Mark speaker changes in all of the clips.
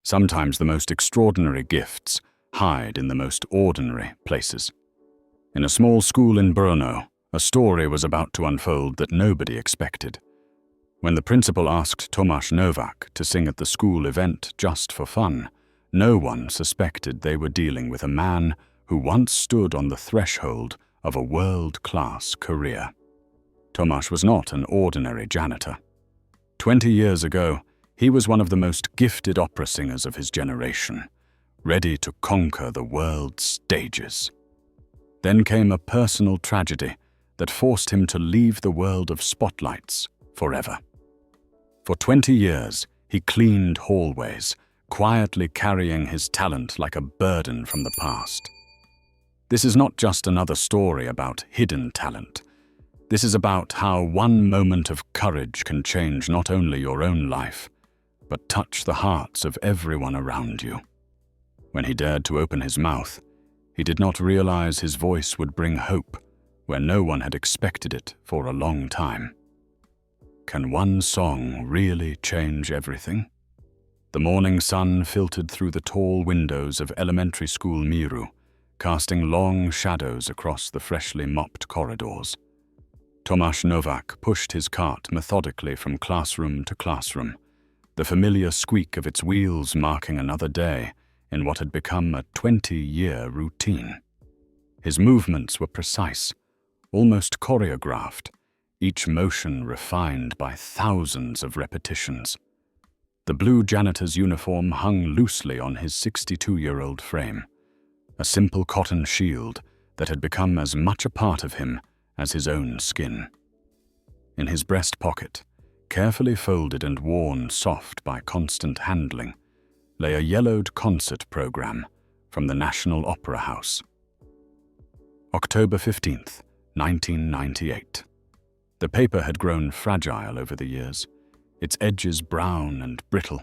Speaker 1: Sometimes the most extraordinary gifts hide in the most ordinary places. In a small school in Brno, a story was about to unfold that nobody expected. When the principal asked Tomáš Novák to sing at the school event just for fun, no one suspected they were dealing with a man who once stood on the threshold of a world-class career. Tomáš was not an ordinary janitor. 20 years ago, he was one of the most gifted opera singers of his generation, ready to conquer the world's stages. Then came a personal tragedy that forced him to leave the world of spotlights forever. For 20 years, he cleaned hallways, quietly carrying his talent like a burden from the past. This is not just another story about hidden talent. This is about how one moment of courage can change not only your own life, but touch the hearts of everyone around you. When he dared to open his mouth, he did not realize his voice would bring hope where no one had expected it for a long time. Can one song really change everything? The morning sun filtered through the tall windows of elementary school Miru, casting long shadows across the freshly mopped corridors. Tomáš Novák pushed his cart methodically from classroom to classroom, the familiar squeak of its wheels marking another day in what had become a 20-year routine. His movements were precise, almost choreographed, each motion refined by thousands of repetitions. The blue janitor's uniform hung loosely on his 62-year-old frame, a simple cotton shield that had become as much a part of him as his own skin. In his breast pocket, carefully folded and worn soft by constant handling, lay a yellowed concert program from the National Opera House. October 15th, 1998. The paper had grown fragile over the years, its edges brown and brittle,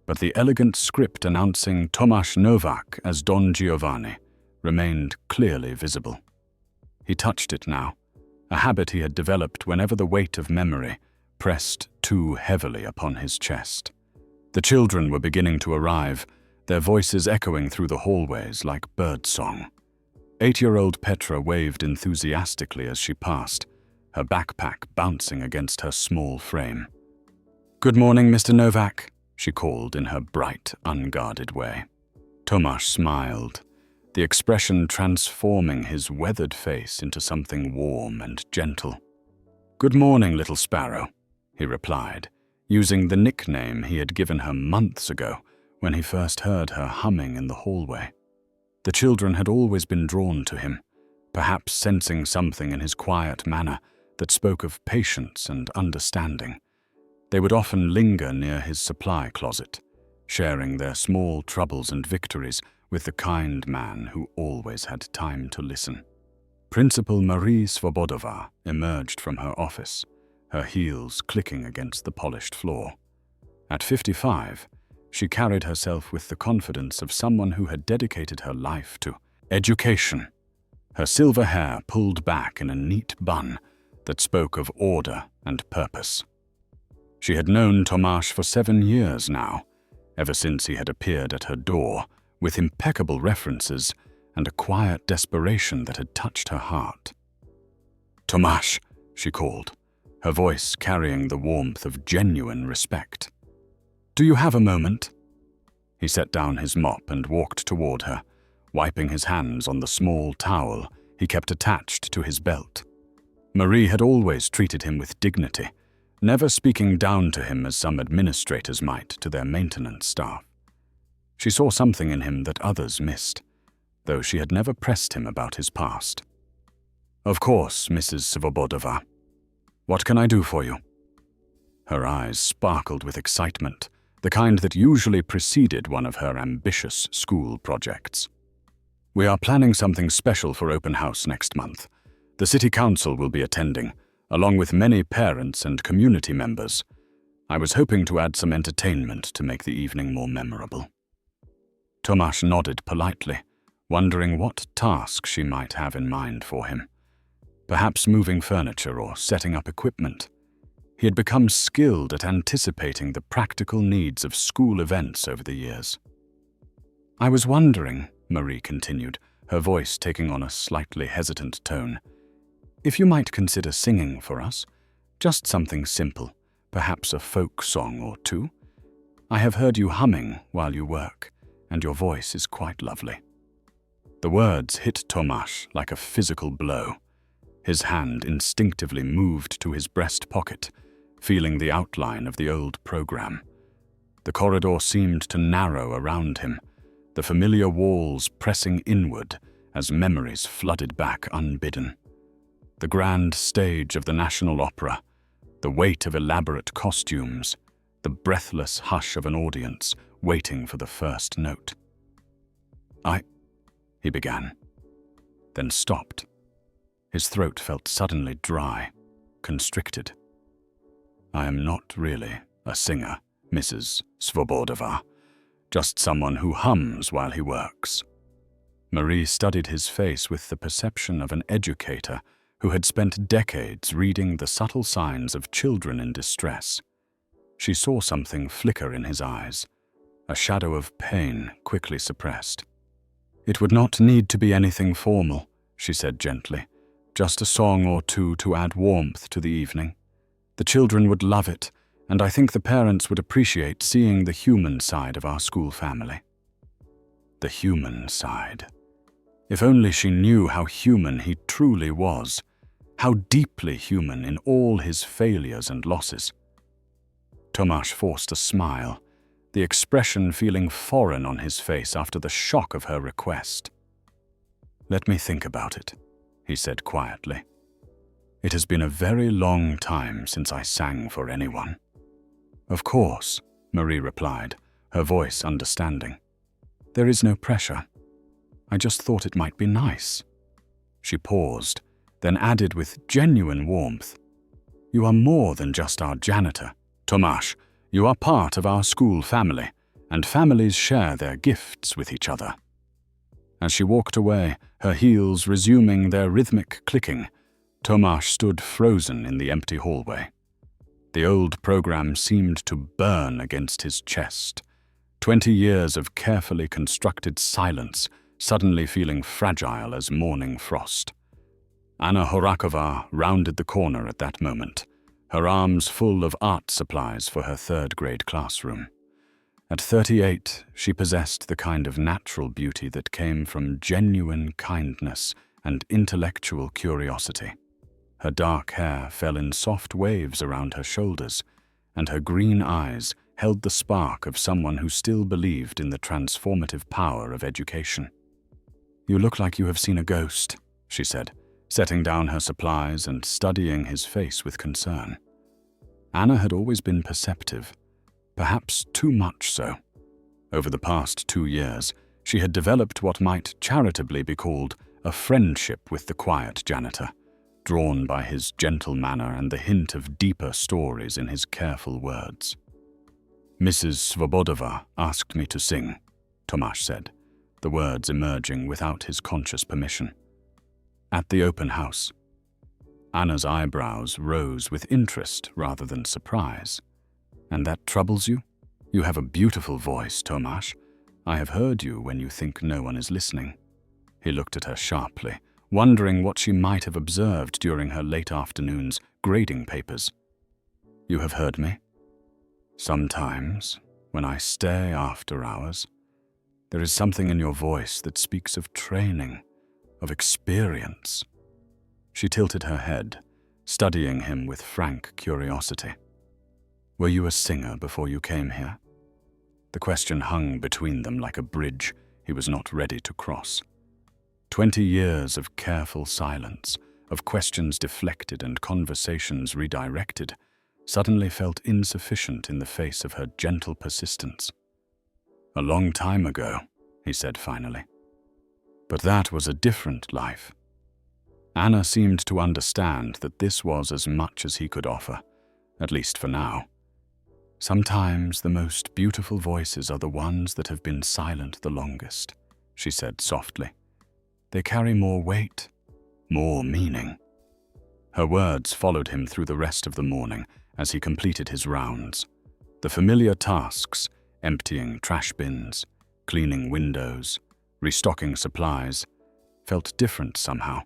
Speaker 1: but the elegant script announcing Tomáš Novák as Don Giovanni remained clearly visible. He touched it now, a habit he had developed whenever the weight of memory pressed too heavily upon his chest. The children were beginning to arrive, their voices echoing through the hallways like birdsong. 8-year-old Petra waved enthusiastically as she passed, her backpack bouncing against her small frame. "Good morning, Mr. Novák," she called in her bright, unguarded way. Tomáš smiled, the expression transforming his weathered face into something warm and gentle. "Good morning, little sparrow," he replied, using the nickname he had given her months ago when he first heard her humming in the hallway. The children had always been drawn to him, perhaps sensing something in his quiet manner that spoke of patience and understanding. They would often linger near his supply closet, sharing their small troubles and victories with the kind man who always had time to listen. Principal Marie Svobodová emerged from her office, her heels clicking against the polished floor. At 55, she carried herself with the confidence of someone who had dedicated her life to education, her silver hair pulled back in a neat bun that spoke of order and purpose. She had known Tomáš for 7 years now, ever since he had appeared at her door, with impeccable references and a quiet desperation that had touched her heart. "Tomáš," she called, her voice carrying the warmth of genuine respect. "Do you have a moment?" He set down his mop and walked toward her, wiping his hands on the small towel he kept attached to his belt. Marie had always treated him with dignity, never speaking down to him as some administrators might to their maintenance staff. She saw something in him that others missed, though she had never pressed him about his past. "Of course, Mrs. Svobodová. What can I do for you?" Her eyes sparkled with excitement, the kind that usually preceded one of her ambitious school projects. "We are planning something special for open house next month. The city council will be attending, along with many parents and community members. I was hoping to add some entertainment to make the evening more memorable." Tomáš nodded politely, wondering what task she might have in mind for him. Perhaps moving furniture or setting up equipment. He had become skilled at anticipating the practical needs of school events over the years. "I was wondering," Marie continued, her voice taking on a slightly hesitant tone, "if you might consider singing for us. Just something simple, perhaps a folk song or two. I have heard you humming while you work, and your voice is quite lovely." The words hit Tomasz like a physical blow. His hand instinctively moved to his breast pocket, feeling the outline of the old program. The corridor seemed to narrow around him, the familiar walls pressing inward as memories flooded back unbidden. The grand stage of the National Opera, the weight of elaborate costumes, the breathless hush of an audience waiting for the first note. He began, then stopped. His throat felt suddenly dry, constricted. "I am not really a singer, Mrs. Svobodova, just someone who hums while he works." Marie studied his face with the perception of an educator who had spent decades reading the subtle signs of children in distress. She saw something flicker in his eyes, a shadow of pain quickly suppressed. "It would not need to be anything formal," she said gently, "just a song or two to add warmth to the evening. The children would love it, and I think the parents would appreciate seeing the human side of our school family." The human side. If only she knew how human he truly was, how deeply human in all his failures and losses. Tomasz forced a smile, the expression feeling foreign on his face after the shock of her request. "Let me think about it," he said quietly. "It has been a very long time since I sang for anyone." "Of course," Marie replied, her voice understanding. "There is no pressure. I just thought it might be nice." She paused, then added with genuine warmth, "You are more than just our janitor, Tomasz. You are part of our school family, and families share their gifts with each other." As she walked away, her heels resuming their rhythmic clicking, Tomasz stood frozen in the empty hallway. The old program seemed to burn against his chest. 20 years of carefully constructed silence suddenly feeling fragile as morning frost. Anna Horakova rounded the corner at that moment, her arms full of art supplies for her third-grade classroom. At 38, she possessed the kind of natural beauty that came from genuine kindness and intellectual curiosity. Her dark hair fell in soft waves around her shoulders, and her green eyes held the spark of someone who still believed in the transformative power of education. "You look like you have seen a ghost," she said, setting down her supplies and studying his face with concern. Anna had always been perceptive, perhaps too much so. Over the past 2 years, she had developed what might charitably be called a friendship with the quiet janitor, drawn by his gentle manner and the hint of deeper stories in his careful words. "Mrs. Svobodova asked me to sing," Tomasz said, the words emerging without his conscious permission. "At the open house." Anna's eyebrows rose with interest rather than surprise. "And that troubles you? You have a beautiful voice, Tomasz. I have heard you when you think no one is listening." He looked at her sharply, wondering what she might have observed during her late afternoon's grading papers. "You have heard me? Sometimes, when I stay after hours, there is something in your voice that speaks of training, of experience." She tilted her head, studying him with frank curiosity. "Were you a singer before you came here?" The question hung between them like a bridge he was not ready to cross. 20 years of careful silence, of questions deflected and conversations redirected, suddenly felt insufficient in the face of her gentle persistence. "A long time ago," he said finally. "But that was a different life." Anna seemed to understand that this was as much as he could offer, at least for now. "Sometimes the most beautiful voices are the ones that have been silent the longest," she said softly. "They carry more weight, more meaning." Her words followed him through the rest of the morning, as he completed his rounds. The familiar tasks, emptying trash bins, cleaning windows, restocking supplies, felt different somehow,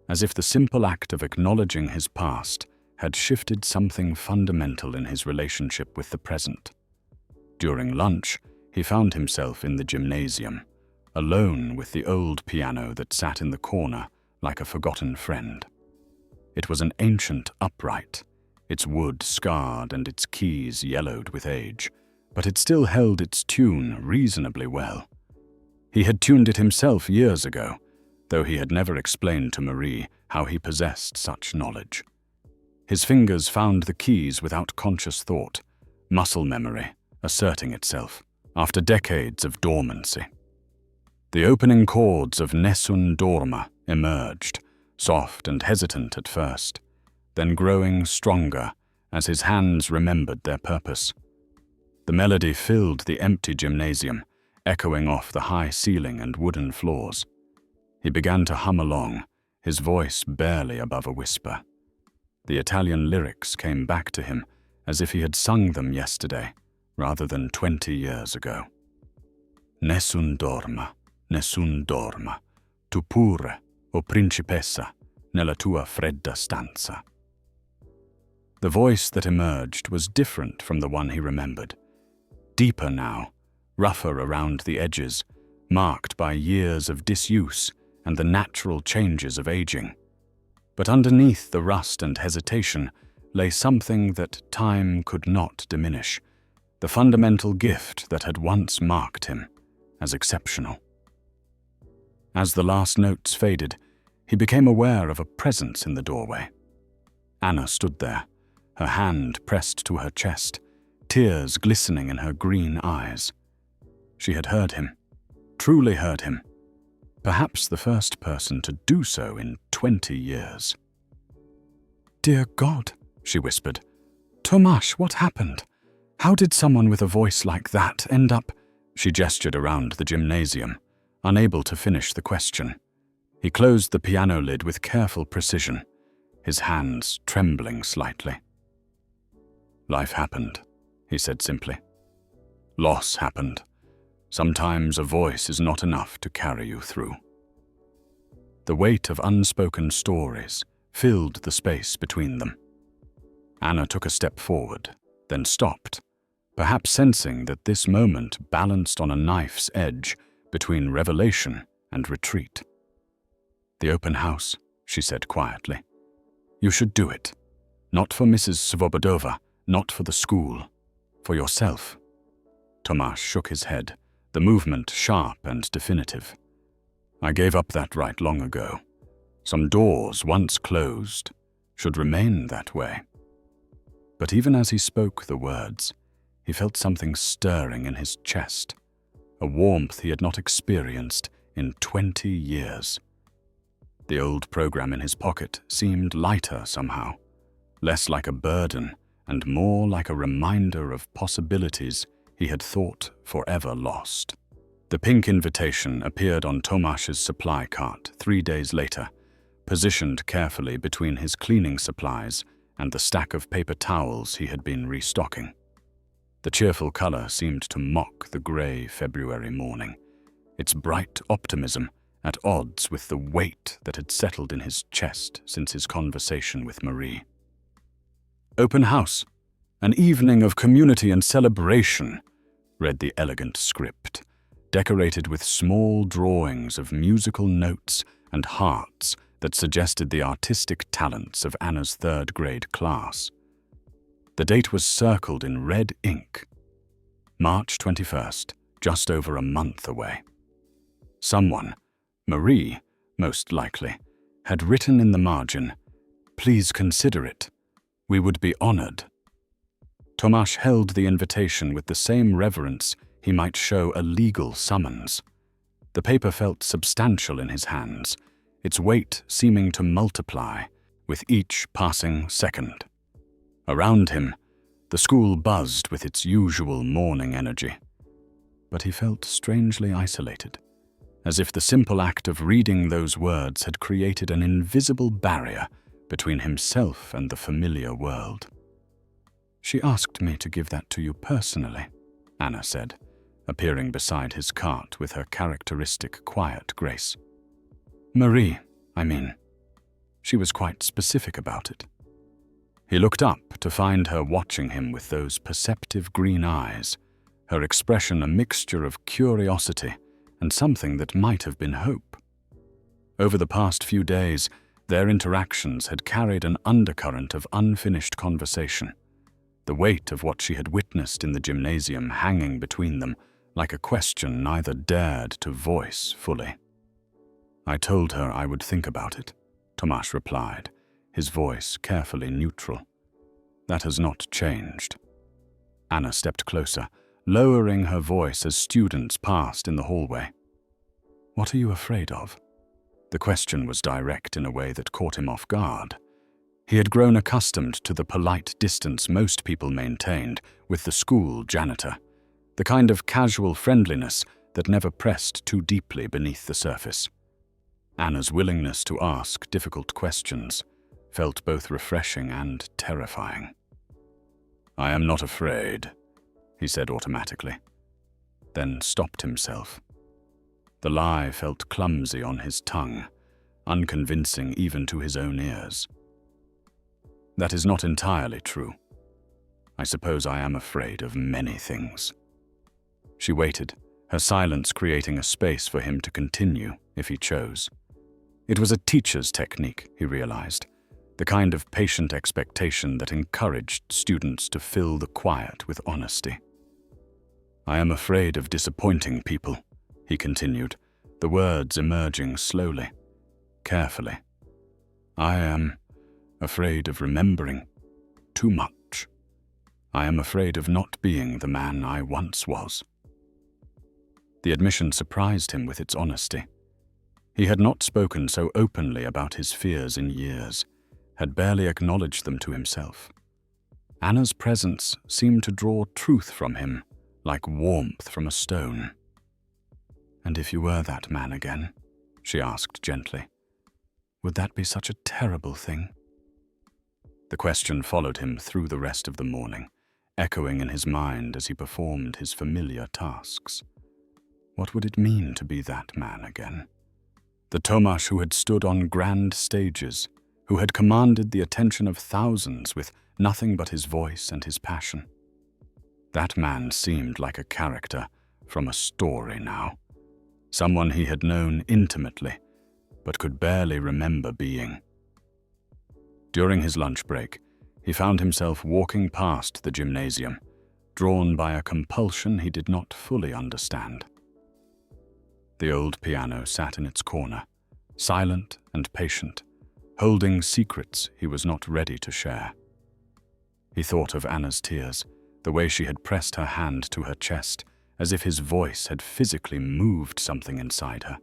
Speaker 1: as if the simple act of acknowledging his past had shifted something fundamental in his relationship with the present. During lunch, he found himself in the gymnasium, alone with the old piano that sat in the corner like a forgotten friend. It was an ancient upright, its wood scarred and its keys yellowed with age, but it still held its tune reasonably well. He had tuned it himself years ago, though he had never explained to Marie how he possessed such knowledge. His fingers found the keys without conscious thought, muscle memory asserting itself after decades of dormancy. The opening chords of Nessun Dorma emerged, soft and hesitant at first, then growing stronger as his hands remembered their purpose. The melody filled the empty gymnasium, echoing off the high ceiling and wooden floors. He began to hum along, his voice barely above a whisper. The Italian lyrics came back to him as if he had sung them yesterday, rather than 20 years ago. Nessun dorma, tu pure, o principessa, nella tua fredda stanza. The voice that emerged was different from the one he remembered. Deeper now, rougher around the edges, marked by years of disuse and the natural changes of aging. But underneath the rust and hesitation lay something that time could not diminish, the fundamental gift that had once marked him as exceptional. As the last notes faded, he became aware of a presence in the doorway. Anna stood there, her hand pressed to her chest, tears glistening in her green eyes. She had heard him, truly heard him, perhaps the first person to do so in 20 years. "Dear God," she whispered. "Tomasz, what happened? How did someone with a voice like that end up?" She gestured around the gymnasium, unable to finish the question. He closed the piano lid with careful precision, his hands trembling slightly. "Life happened," he said simply. "Loss happened. Sometimes a voice is not enough to carry you through." The weight of unspoken stories filled the space between them. Anna took a step forward, then stopped, perhaps sensing that this moment balanced on a knife's edge between revelation and retreat. "The open house," she said quietly. "You should do it. Not for Mrs. Svobodova, not for the school, for yourself." Tomasz shook his head, the movement sharp and definitive. "I gave up that right long ago. Some doors, once closed, should remain that way." But even as he spoke the words, he felt something stirring in his chest, a warmth he had not experienced in 20 years. The old program in his pocket seemed lighter somehow, less like a burden and more like a reminder of possibilities he had thought forever lost. The pink invitation appeared on Tomasz's supply cart 3 days later, positioned carefully between his cleaning supplies and the stack of paper towels he had been restocking. The cheerful color seemed to mock the gray February morning, its bright optimism at odds with the weight that had settled in his chest since his conversation with Marie. "Open house, an evening of community and celebration," read the elegant script, decorated with small drawings of musical notes and hearts that suggested the artistic talents of Anna's third-grade class. The date was circled in red ink. March 21st, just over a month away. Someone, Marie, most likely, had written in the margin, "Please consider it. We would be honored." Tomasz held the invitation with the same reverence he might show a legal summons. The paper felt substantial in his hands, its weight seeming to multiply with each passing second. Around him, the school buzzed with its usual morning energy. But he felt strangely isolated, as if the simple act of reading those words had created an invisible barrier between himself and the familiar world. She asked me to give that to you personally, Anna said, appearing beside his cart with her characteristic quiet grace. Marie, I mean. She was quite specific about it. He looked up to find her watching him with those perceptive green eyes, her expression a mixture of curiosity and something that might have been hope. Over the past few days, their interactions had carried an undercurrent of unfinished conversation, the weight of what she had witnessed in the gymnasium hanging between them like a question neither dared to voice fully. I told her I would think about it, Tomasz replied, his voice carefully neutral. That has not changed. Anna stepped closer, lowering her voice as students passed in the hallway. What are you afraid of? The question was direct in a way that caught him off guard. He had grown accustomed to the polite distance most people maintained with the school janitor, the kind of casual friendliness that never pressed too deeply beneath the surface. Anna's willingness to ask difficult questions felt both refreshing and terrifying. I am not afraid, he said automatically, then stopped himself. The lie felt clumsy on his tongue, unconvincing even to his own ears. That is not entirely true. I suppose I am afraid of many things. She waited, her silence creating a space for him to continue if he chose. It was a teacher's technique, he realized, the kind of patient expectation that encouraged students to fill the quiet with honesty. I am afraid of disappointing people, he continued, the words emerging slowly, carefully. I am afraid of remembering too much. I am afraid of not being the man I once was. The admission surprised him with its honesty. He had not spoken so openly about his fears in years, had barely acknowledged them to himself. Anna's presence seemed to draw truth from him, like warmth from a stone. And if you were that man again, she asked gently, would that be such a terrible thing? The question followed him through the rest of the morning, echoing in his mind as he performed his familiar tasks. What would it mean to be that man again? The Tomasz who had stood on grand stages, who had commanded the attention of thousands with nothing but his voice and his passion. That man seemed like a character from a story now, someone he had known intimately, but could barely remember being. During his lunch break, he found himself walking past the gymnasium, drawn by a compulsion he did not fully understand. The old piano sat in its corner, silent and patient, holding secrets he was not ready to share. He thought of Anna's tears, the way she had pressed her hand to her chest, as if his voice had physically moved something inside her.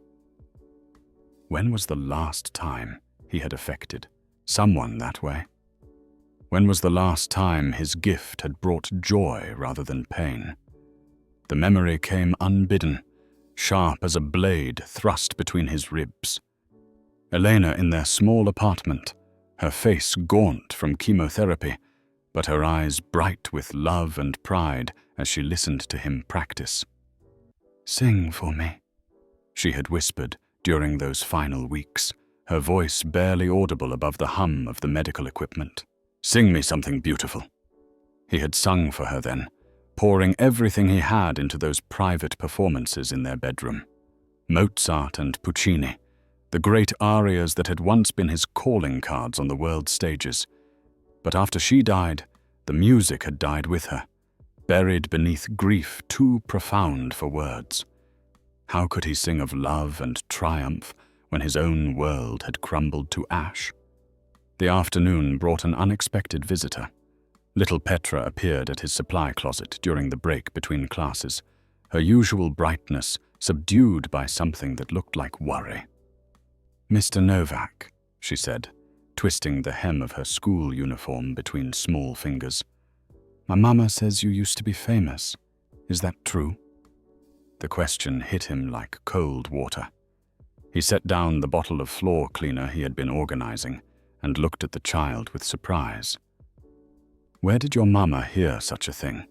Speaker 1: When was the last time he had affected someone that way? When was the last time his gift had brought joy rather than pain? The memory came unbidden, sharp as a blade thrust between his ribs. Elena in their small apartment, her face gaunt from chemotherapy, but her eyes bright with love and pride as she listened to him practice. Sing for me, she had whispered during those final weeks, her voice barely audible above the hum of the medical equipment. Sing me something beautiful. He had sung for her then, pouring everything he had into those private performances in their bedroom. Mozart and Puccini, the great arias that had once been his calling cards on the world stages. But after she died, the music had died with her, buried beneath grief too profound for words. How could he sing of love and triumph when his own world had crumbled to ash? The afternoon brought an unexpected visitor. Little Petra appeared at his supply closet during the break between classes, her usual brightness subdued by something that looked like worry. Mr. Novak, she said, twisting the hem of her school uniform between small fingers. My mama says you used to be famous. Is that true? The question hit him like cold water. He set down the bottle of floor cleaner he had been organizing and looked at the child with surprise. Where did your mama hear such a thing?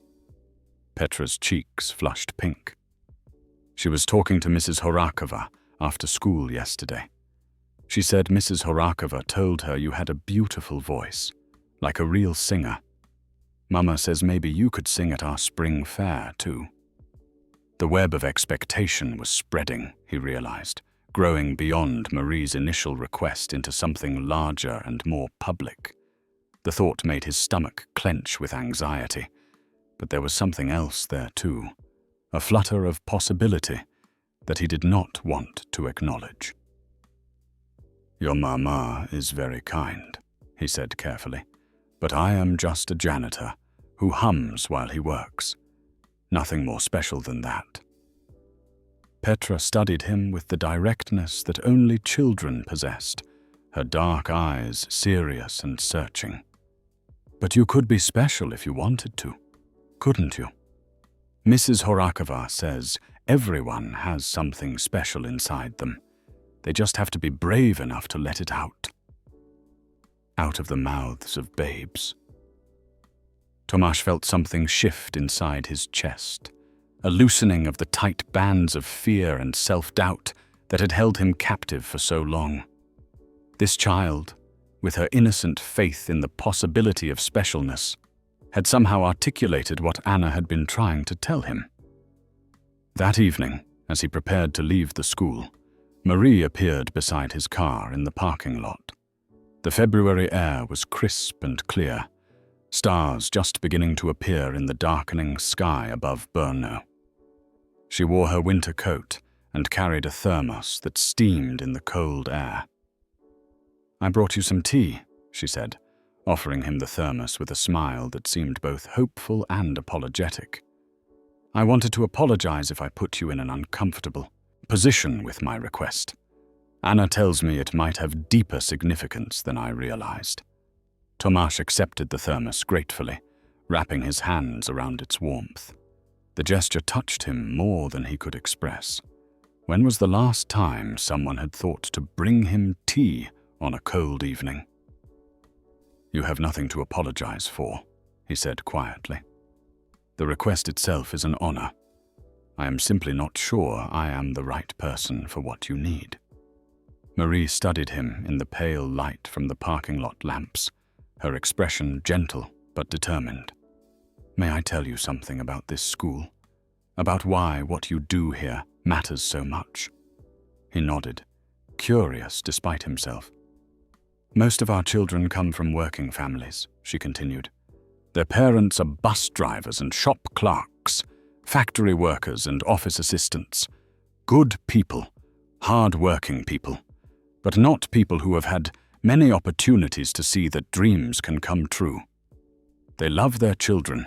Speaker 1: Petra's cheeks flushed pink. She was talking to Mrs. Horakova after school yesterday. She said Mrs. Horakova told her you had a beautiful voice, like a real singer. Mama says maybe you could sing at our spring fair, too. The web of expectation was spreading, he realized, growing beyond Marie's initial request into something larger and more public. The thought made his stomach clench with anxiety, but there was something else there, too, a flutter of possibility that he did not want to acknowledge. Your mama is very kind, he said carefully, but I am just a janitor who hums while he works. Nothing more special than that. Petra studied him with the directness that only children possessed, her dark eyes serious and searching. But you could be special if you wanted to, couldn't you? Mrs. Horakova says everyone has something special inside them. They just have to be brave enough to let it out. Out of the mouths of babes. Tomasz felt something shift inside his chest, a loosening of the tight bands of fear and self-doubt that had held him captive for so long. This child, with her innocent faith in the possibility of specialness, had somehow articulated what Anna had been trying to tell him. That evening, as he prepared to leave the school, Marie appeared beside his car in the parking lot. The February air was crisp and clear, stars just beginning to appear in the darkening sky above Brno. She wore her winter coat and carried a thermos that steamed in the cold air. I brought you some tea, she said, offering him the thermos with a smile that seemed both hopeful and apologetic. I wanted to apologize if I put you in an uncomfortable position with my request. Anna tells me it might have deeper significance than I realized. Tomasz accepted the thermos gratefully, wrapping his hands around its warmth. The gesture touched him more than he could express. When was the last time someone had thought to bring him tea on a cold evening? You have nothing to apologize for, he said quietly. The request itself is an honor. I am simply not sure I am the right person for what you need. Marie studied him in the pale light from the parking lot lamps, her expression gentle but determined. May I tell you something about this school? About why what you do here matters so much? He nodded, curious despite himself. Most of our children come from working families, she continued. Their parents are bus drivers and shop clerks, factory workers and office assistants. Good people, hard-working people, but not people who have had many opportunities to see that dreams can come true. They love their children,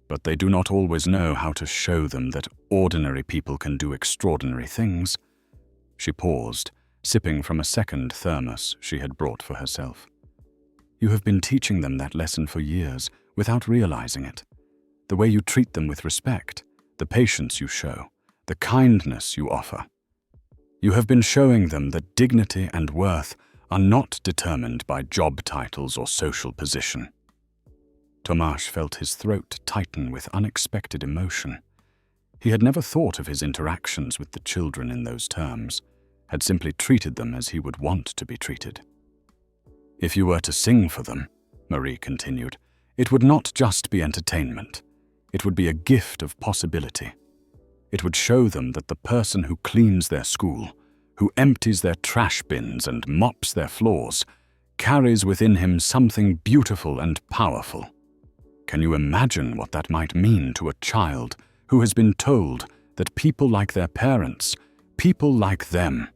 Speaker 1: but they do not always know how to show them that ordinary people can do extraordinary things. She paused, sipping from a second thermos she had brought for herself. You have been teaching them that lesson for years, without realizing it. The way you treat them with respect, the patience you show, the kindness you offer. You have been showing them that dignity and worth are not determined by job titles or social position. Tomasz felt his throat tighten with unexpected emotion. He had never thought of his interactions with the children in those terms, had simply treated them as he would want to be treated. If you were to sing for them, Marie continued, it would not just be entertainment. It would be a gift of possibility. It would show them that the person who cleans their school, who empties their trash bins and mops their floors, carries within him something beautiful and powerful. Can you imagine what that might mean to a child who has been told that people like their parents, people like them,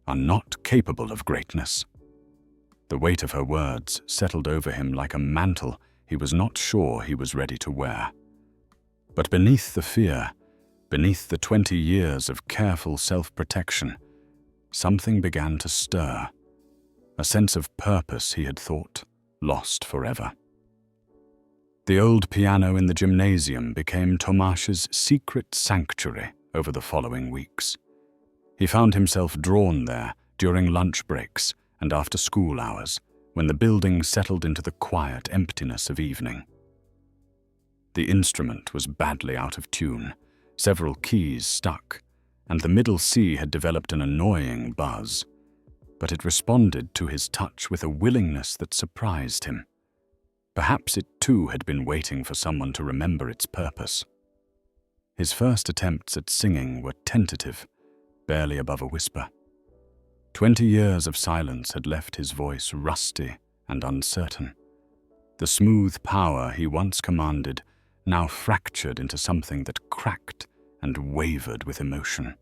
Speaker 1: are not capable of greatness? The weight of her words settled over him like a mantle he was not sure he was ready to wear. But beneath the fear, beneath the 20 years of careful self-protection, something began to stir, a sense of purpose he had thought lost forever. The old piano in the gymnasium became Tomasz's secret sanctuary over the following weeks. He found himself drawn there during lunch breaks and after school hours, when the building settled into the quiet emptiness of evening. The instrument was badly out of tune, several keys stuck, and the middle C had developed an annoying buzz. But it responded to his touch with a willingness that surprised him. Perhaps it too had been waiting for someone to remember its purpose. His first attempts at singing were tentative, barely above a whisper. 20 years of silence had left his voice rusty and uncertain. The smooth power he once commanded now fractured into something that cracked and wavered with emotion.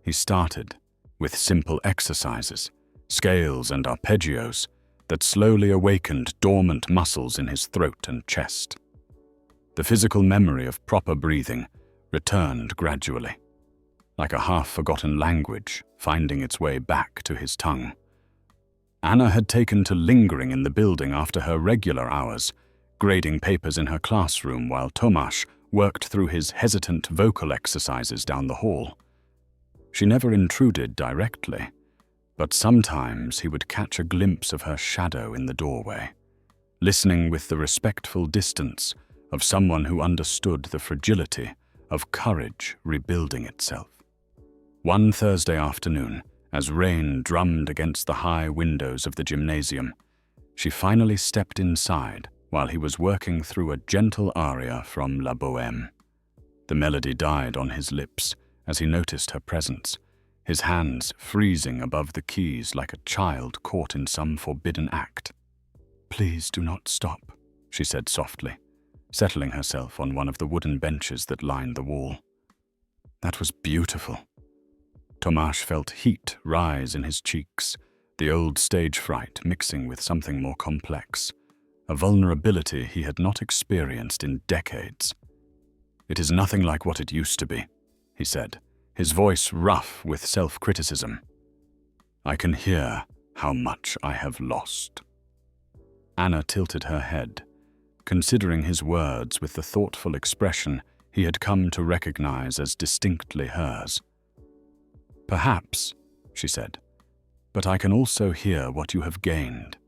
Speaker 1: He started with simple exercises, scales and arpeggios that slowly awakened dormant muscles in his throat and chest. The physical memory of proper breathing returned gradually, like a half-forgotten language finding its way back to his tongue. Anna had taken to lingering in the building after her regular hours, grading papers in her classroom while Tomasz worked through his hesitant vocal exercises down the hall. She never intruded directly, but sometimes he would catch a glimpse of her shadow in the doorway, listening with the respectful distance of someone who understood the fragility of courage rebuilding itself. One Thursday afternoon, as rain drummed against the high windows of the gymnasium, she finally stepped inside while he was working through a gentle aria from La Bohème. The melody died on his lips as he noticed her presence, his hands freezing above the keys like a child caught in some forbidden act. "Please do not stop," she said softly, settling herself on one of the wooden benches that lined the wall. That was beautiful. Tomasz felt heat rise in his cheeks, the old stage fright mixing with something more complex, a vulnerability he had not experienced in decades. "It is nothing like what it used to be," he said, his voice rough with self-criticism. "I can hear how much I have lost." Anna tilted her head, considering his words with the thoughtful expression he had come to recognize as distinctly hers. "Perhaps," she said, "but I can also hear what you have gained.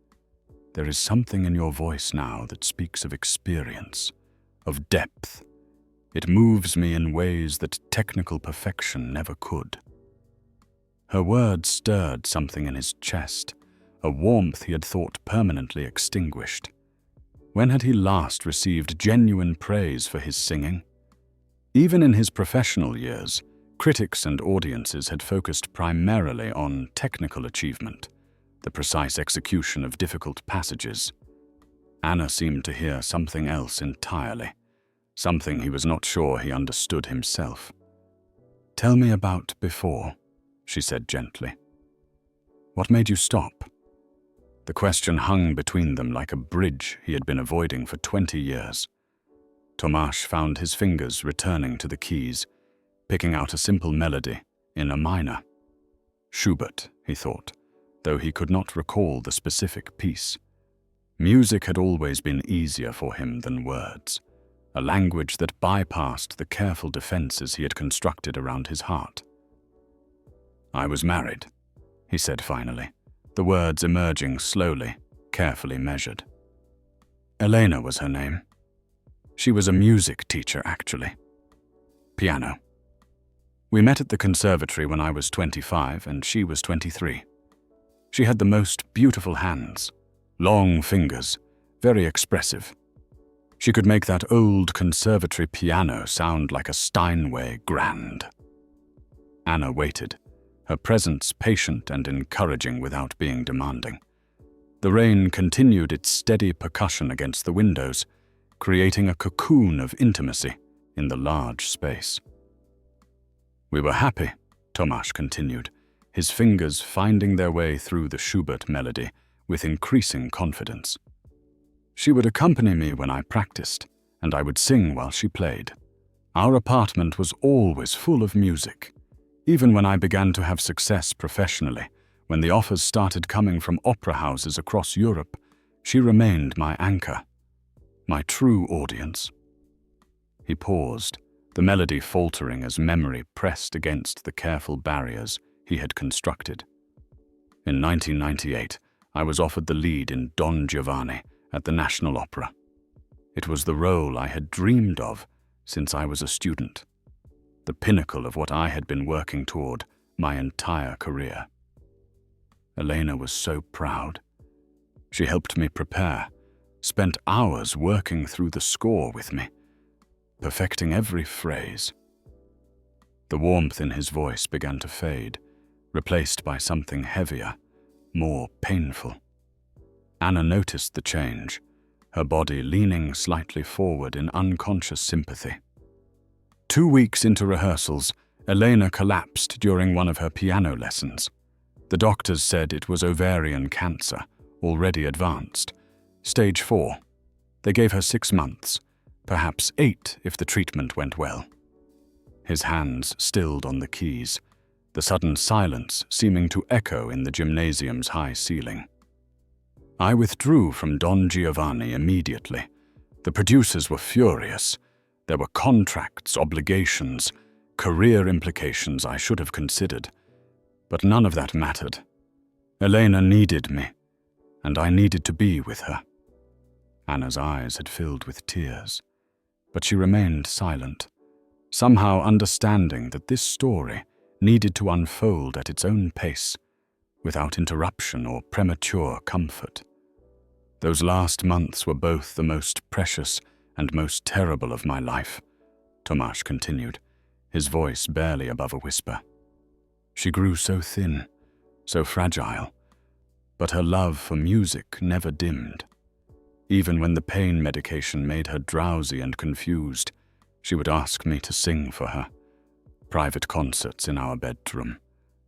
Speaker 1: There is something in your voice now that speaks of experience, of depth. It moves me in ways that technical perfection never could." Her words stirred something in his chest, a warmth he had thought permanently extinguished. When had he last received genuine praise for his singing? Even in his professional years, critics and audiences had focused primarily on technical achievement, the precise execution of difficult passages. Anna seemed to hear something else entirely, something he was not sure he understood himself. "Tell me about before," she said gently. "What made you stop?" The question hung between them like a bridge he had been avoiding for 20 years. Tomasz found his fingers returning to the keys, picking out a simple melody in a minor. Schubert, he thought, though he could not recall the specific piece. Music had always been easier for him than words, a language that bypassed the careful defenses he had constructed around his heart. "I was married," he said finally, the words emerging slowly, carefully measured. Elena was her name. She was a music teacher, actually. Piano. We met at the conservatory when I was 25 and she was 23. She had the most beautiful hands, long fingers, very expressive. She could make that old conservatory piano sound like a Steinway grand. Anna waited, her presence patient and encouraging without being demanding. The rain continued its steady percussion against the windows, creating a cocoon of intimacy in the large space. "We were happy," Tomasz continued, his fingers finding their way through the Schubert melody with increasing confidence. "She would accompany me when I practiced, and I would sing while she played. Our apartment was always full of music. Even when I began to have success professionally, when the offers started coming from opera houses across Europe, she remained my anchor, my true audience." He paused, the melody faltering as memory pressed against the careful barriers he had constructed. "In 1998, I was offered the lead in Don Giovanni at the National Opera. It was the role I had dreamed of since I was a student, the pinnacle of what I had been working toward my entire career. Elena was so proud. She helped me prepare, spent hours working through the score with me, perfecting every phrase. The warmth in his voice began to fade, replaced by something heavier, more painful. Anna noticed the change, her body leaning slightly forward in unconscious sympathy. 2 weeks into rehearsals, Elena collapsed during one of her piano lessons. The doctors said it was ovarian cancer, already advanced. Stage 4. They gave her 6 months, perhaps 8 if the treatment went well. His hands stilled on the keys, the sudden silence seeming to echo in the gymnasium's high ceiling. I withdrew from Don Giovanni immediately. The producers were furious. There were contracts, obligations, career implications I should have considered. But none of that mattered. Elena needed me, and I needed to be with her. Anna's eyes had filled with tears, but she remained silent, somehow understanding that this story needed to unfold at its own pace, without interruption or premature comfort. Those last months were both the most precious and most terrible of my life, Tomasz continued, his voice barely above a whisper. She grew so thin, so fragile, but her love for music never dimmed. Even when the pain medication made her drowsy and confused, she would ask me to sing for her. Private concerts in our bedroom,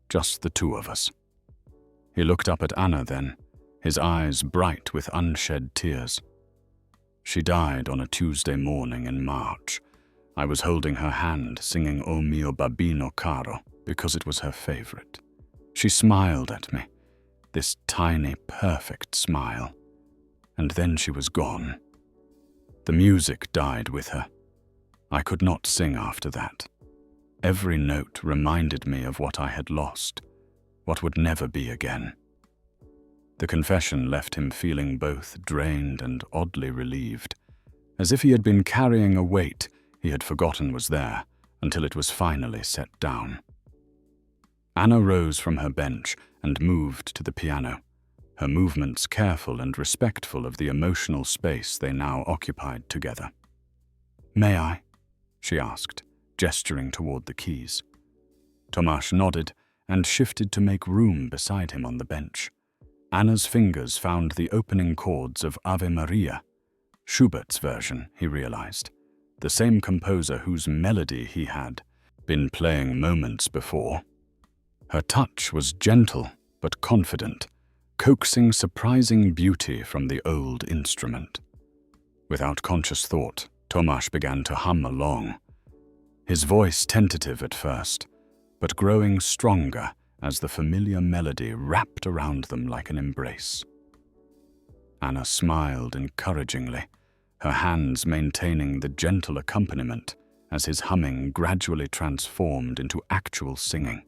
Speaker 1: just the two of us. He looked up at Anna then, his eyes bright with unshed tears. She died on a Tuesday morning in March. I was holding her hand, singing O mio babbino caro, because it was her favorite. She smiled at me, this tiny, perfect smile. And then she was gone. The music died with her. I could not sing after that. Every note reminded me of what I had lost, what would never be again. The confession left him feeling both drained and oddly relieved, as if he had been carrying a weight he had forgotten was there until it was finally set down. Anna rose from her bench and moved to the piano, her movements careful and respectful of the emotional space they now occupied together. "May I?" she asked, gesturing toward the keys. Tomasz nodded and shifted to make room beside him on the bench. Anna's fingers found the opening chords of Ave Maria, Schubert's version, he realized, the same composer whose melody he had been playing moments before. Her touch was gentle but confident, coaxing surprising beauty from the old instrument. Without conscious thought, Tomasz began to hum along, his voice tentative at first, but growing stronger as the familiar melody wrapped around them like an embrace. Anna smiled encouragingly, her hands maintaining the gentle accompaniment as his humming gradually transformed into actual singing.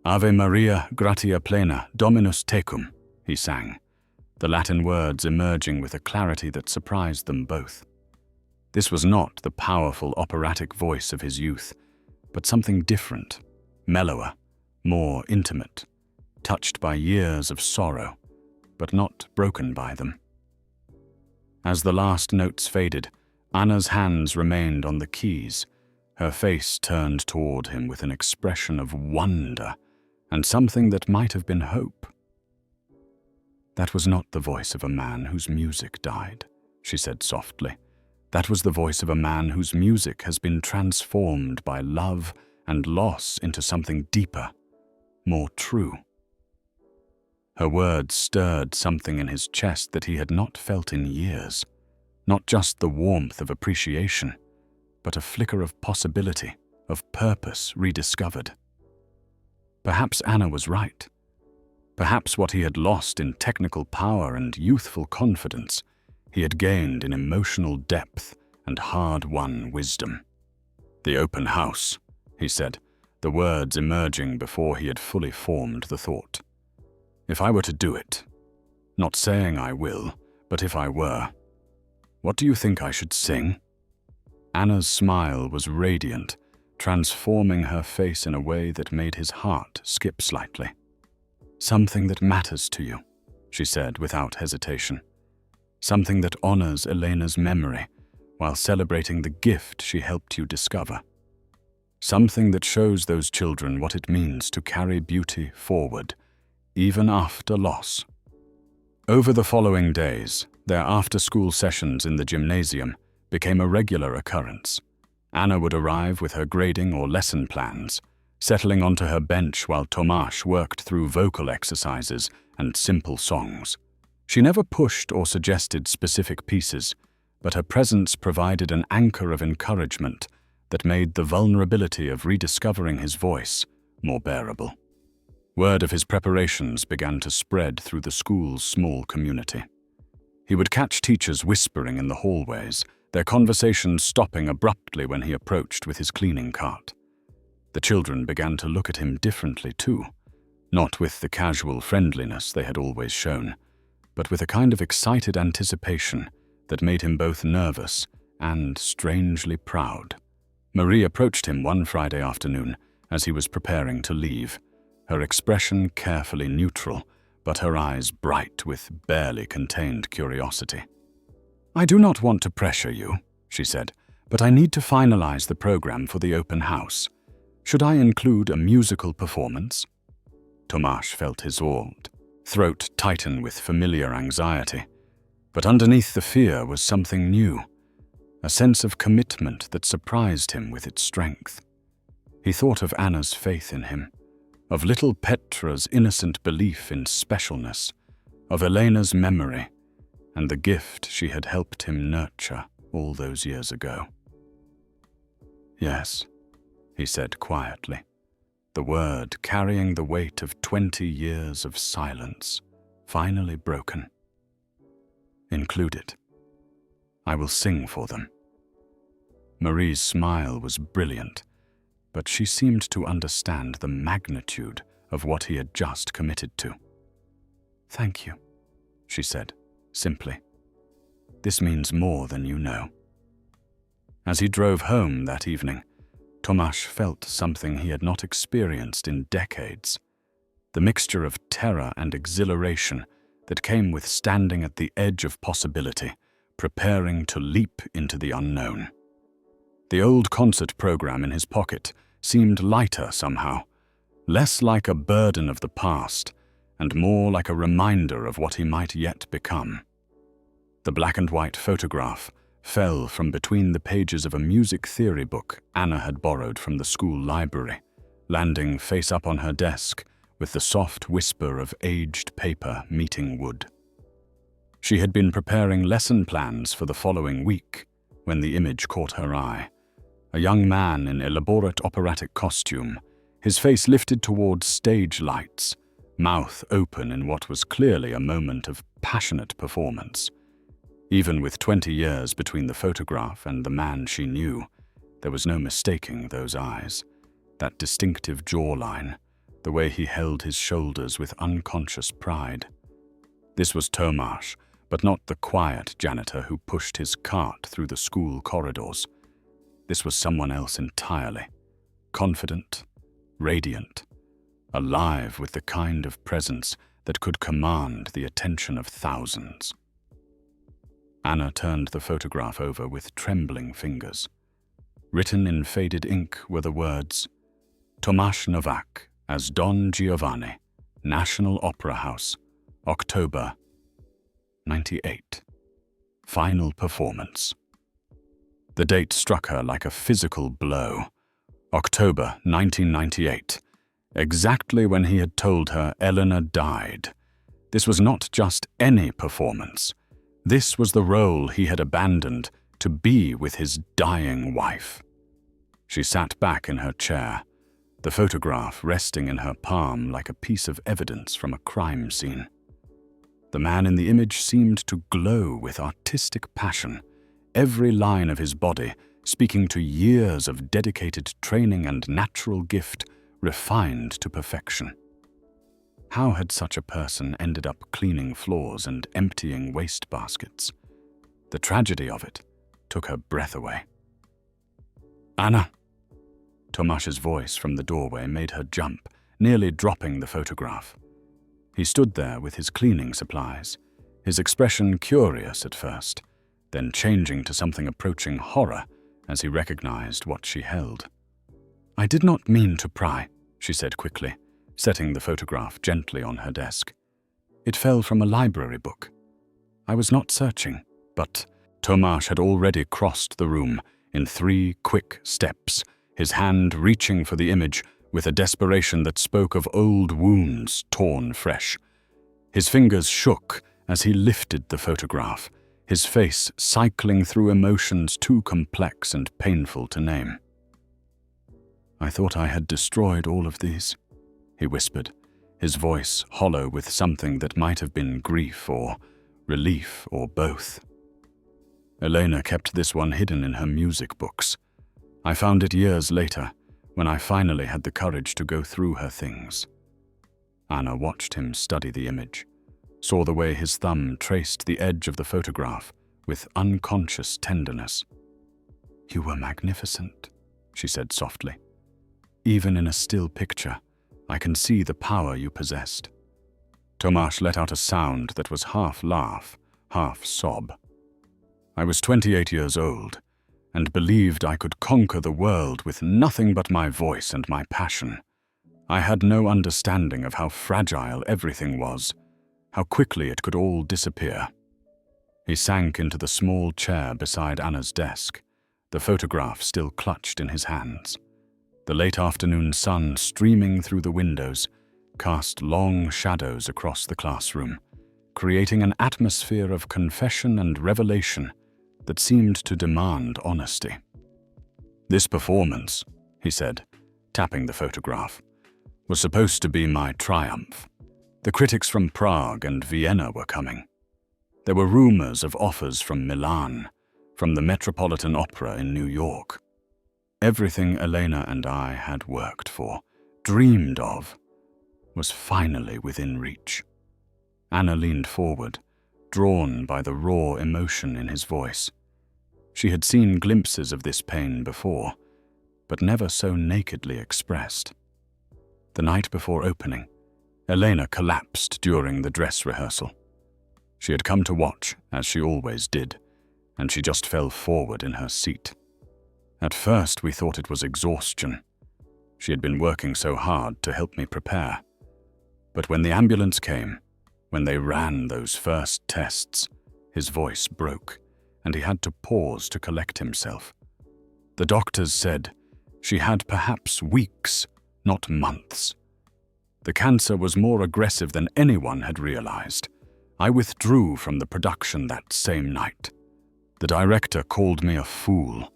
Speaker 1: Ave Maria, gratia plena, Dominus tecum, he sang, the Latin words emerging with a clarity that surprised them both. This was not the powerful operatic voice of his youth, but something different, mellower, more intimate, touched by years of sorrow, but not broken by them. As the last notes faded, Anna's hands remained on the keys, her face turned toward him with an expression of wonder and something that might have been hope. "That was not the voice of a man whose music died," she said softly. "That was the voice of a man whose music has been transformed by love and loss into something deeper, more true." Her words stirred something in his chest that he had not felt in years, not just the warmth of appreciation, but a flicker of possibility, of purpose rediscovered. Perhaps Anna was right. Perhaps what he had lost in technical power and youthful confidence, he had gained in emotional depth and hard-won wisdom. "The open house," he said, the words emerging before he had fully formed the thought. "If I were to do it, not saying I will, but if I were, What do you think I should sing?" Anna's smile was radiant, transforming her face in a way that made his heart skip slightly. "Something that matters to you," she said without hesitation. "Something that honors Elena's memory while celebrating the gift she helped you discover. Something that shows those children what it means to carry beauty forward, even after loss." Over the following days, their after-school sessions in the gymnasium became a regular occurrence. Anna would arrive with her grading or lesson plans, settling onto her bench while Tomasz worked through vocal exercises and simple songs. She never pushed or suggested specific pieces, but her presence provided an anchor of encouragement that made the vulnerability of rediscovering his voice more bearable. Word of his preparations began to spread through the school's small community. He would catch teachers whispering in the hallways, their conversations stopping abruptly when he approached with his cleaning cart. The children began to look at him differently too, not with the casual friendliness they had always shown, but with a kind of excited anticipation that made him both nervous and strangely proud. Marie approached him one Friday afternoon as he was preparing to leave, her expression carefully neutral, but her eyes bright with barely contained curiosity. "I do not want to pressure you," she said, "but I need to finalize the program for the open house. Should I include a musical performance?" Tomasz felt his throat tighten with familiar anxiety, but underneath the fear was something new, a sense of commitment that surprised him with its strength. He thought of Anna's faith in him, of little Petra's innocent belief in specialness, of Elena's memory, and the gift she had helped him nurture all those years ago. "Yes," he said quietly, the word carrying the weight of 20 years of silence, finally broken. "Include it. I will sing for them." Marie's smile was brilliant, but she seemed to understand the magnitude of what he had just committed to. "Thank you," she said, simply. "This means more than you know." As he drove home that evening, Tomasz felt something he had not experienced in decades, the mixture of terror and exhilaration that came with standing at the edge of possibility, preparing to leap into the unknown. The old concert program in his pocket seemed lighter somehow, less like a burden of the past and more like a reminder of what he might yet become. The black and white photograph fell from between the pages of a music theory book Anna had borrowed from the school library, landing face up on her desk with the soft whisper of aged paper meeting wood. She had been preparing lesson plans for the following week when the image caught her eye. A young man in elaborate operatic costume, his face lifted towards stage lights, mouth open in what was clearly a moment of passionate performance. Even with 20 years between the photograph and the man she knew, there was no mistaking those eyes, that distinctive jawline, the way he held his shoulders with unconscious pride. This was Tomasz, but not the quiet janitor who pushed his cart through the school corridors. This was someone else entirely, confident, radiant, alive with the kind of presence that could command the attention of thousands. Anna turned the photograph over with trembling fingers. Written in faded ink were the words, "Tomasz Nowak as Don Giovanni, National Opera House, October 98. Final performance." The date struck her like a physical blow. October 1998, exactly when he had told her Elena died. This was not just any performance. This was the role he had abandoned to be with his dying wife. She sat back in her chair, the photograph resting in her palm like a piece of evidence from a crime scene. The man in the image seemed to glow with artistic passion, every line of his body speaking to years of dedicated training and natural gift refined to perfection. How had such a person ended up cleaning floors and emptying waste baskets? The tragedy of it took her breath away. "Anna!" Tomasz's voice from the doorway made her jump, nearly dropping the photograph. He stood there with his cleaning supplies, his expression curious at first, then changing to something approaching horror as he recognized what she held. "I did not mean to pry," she said quickly, setting the photograph gently on her desk. "It fell from a library book. I was not searching, but—" Tomasz had already crossed the room in 3 quick steps, his hand reaching for the image with a desperation that spoke of old wounds torn fresh. His fingers shook as he lifted the photograph, his face cycling through emotions too complex and painful to name. "I thought I had destroyed all of these," he whispered, his voice hollow with something that might have been grief or relief or both. "Elena kept this one hidden in her music books. I found it years later, when I finally had the courage to go through her things." Anna watched him study the image, saw the way his thumb traced the edge of the photograph with unconscious tenderness. "You were magnificent," she said softly. "Even in a still picture, I can see the power you possessed." Tomasz let out a sound that was half laugh, half sob. "I was 28 years old, and believed I could conquer the world with nothing but my voice and my passion. I had no understanding of how fragile everything was, how quickly it could all disappear." He sank into the small chair beside Anna's desk, the photograph still clutched in his hands. The late afternoon sun streaming through the windows cast long shadows across the classroom, creating an atmosphere of confession and revelation that seemed to demand honesty. "This performance," he said, tapping the photograph, "was supposed to be my triumph. The critics from Prague and Vienna were coming. There were rumors of offers from Milan, from the Metropolitan Opera in New York. Everything Elena and I had worked for, dreamed of, was finally within reach." Anna leaned forward, drawn by the raw emotion in his voice. She had seen glimpses of this pain before, but never so nakedly expressed. The night before opening, Elena collapsed during the dress rehearsal. She had come to watch, as she always did, and she just fell forward in her seat. At first we thought it was exhaustion. She had been working so hard to help me prepare. But when the ambulance came, when they ran those first tests, his voice broke, and he had to pause to collect himself. The doctors said she had perhaps weeks, not months. The cancer was more aggressive than anyone had realized. I withdrew from the production that same night. The director called me a fool,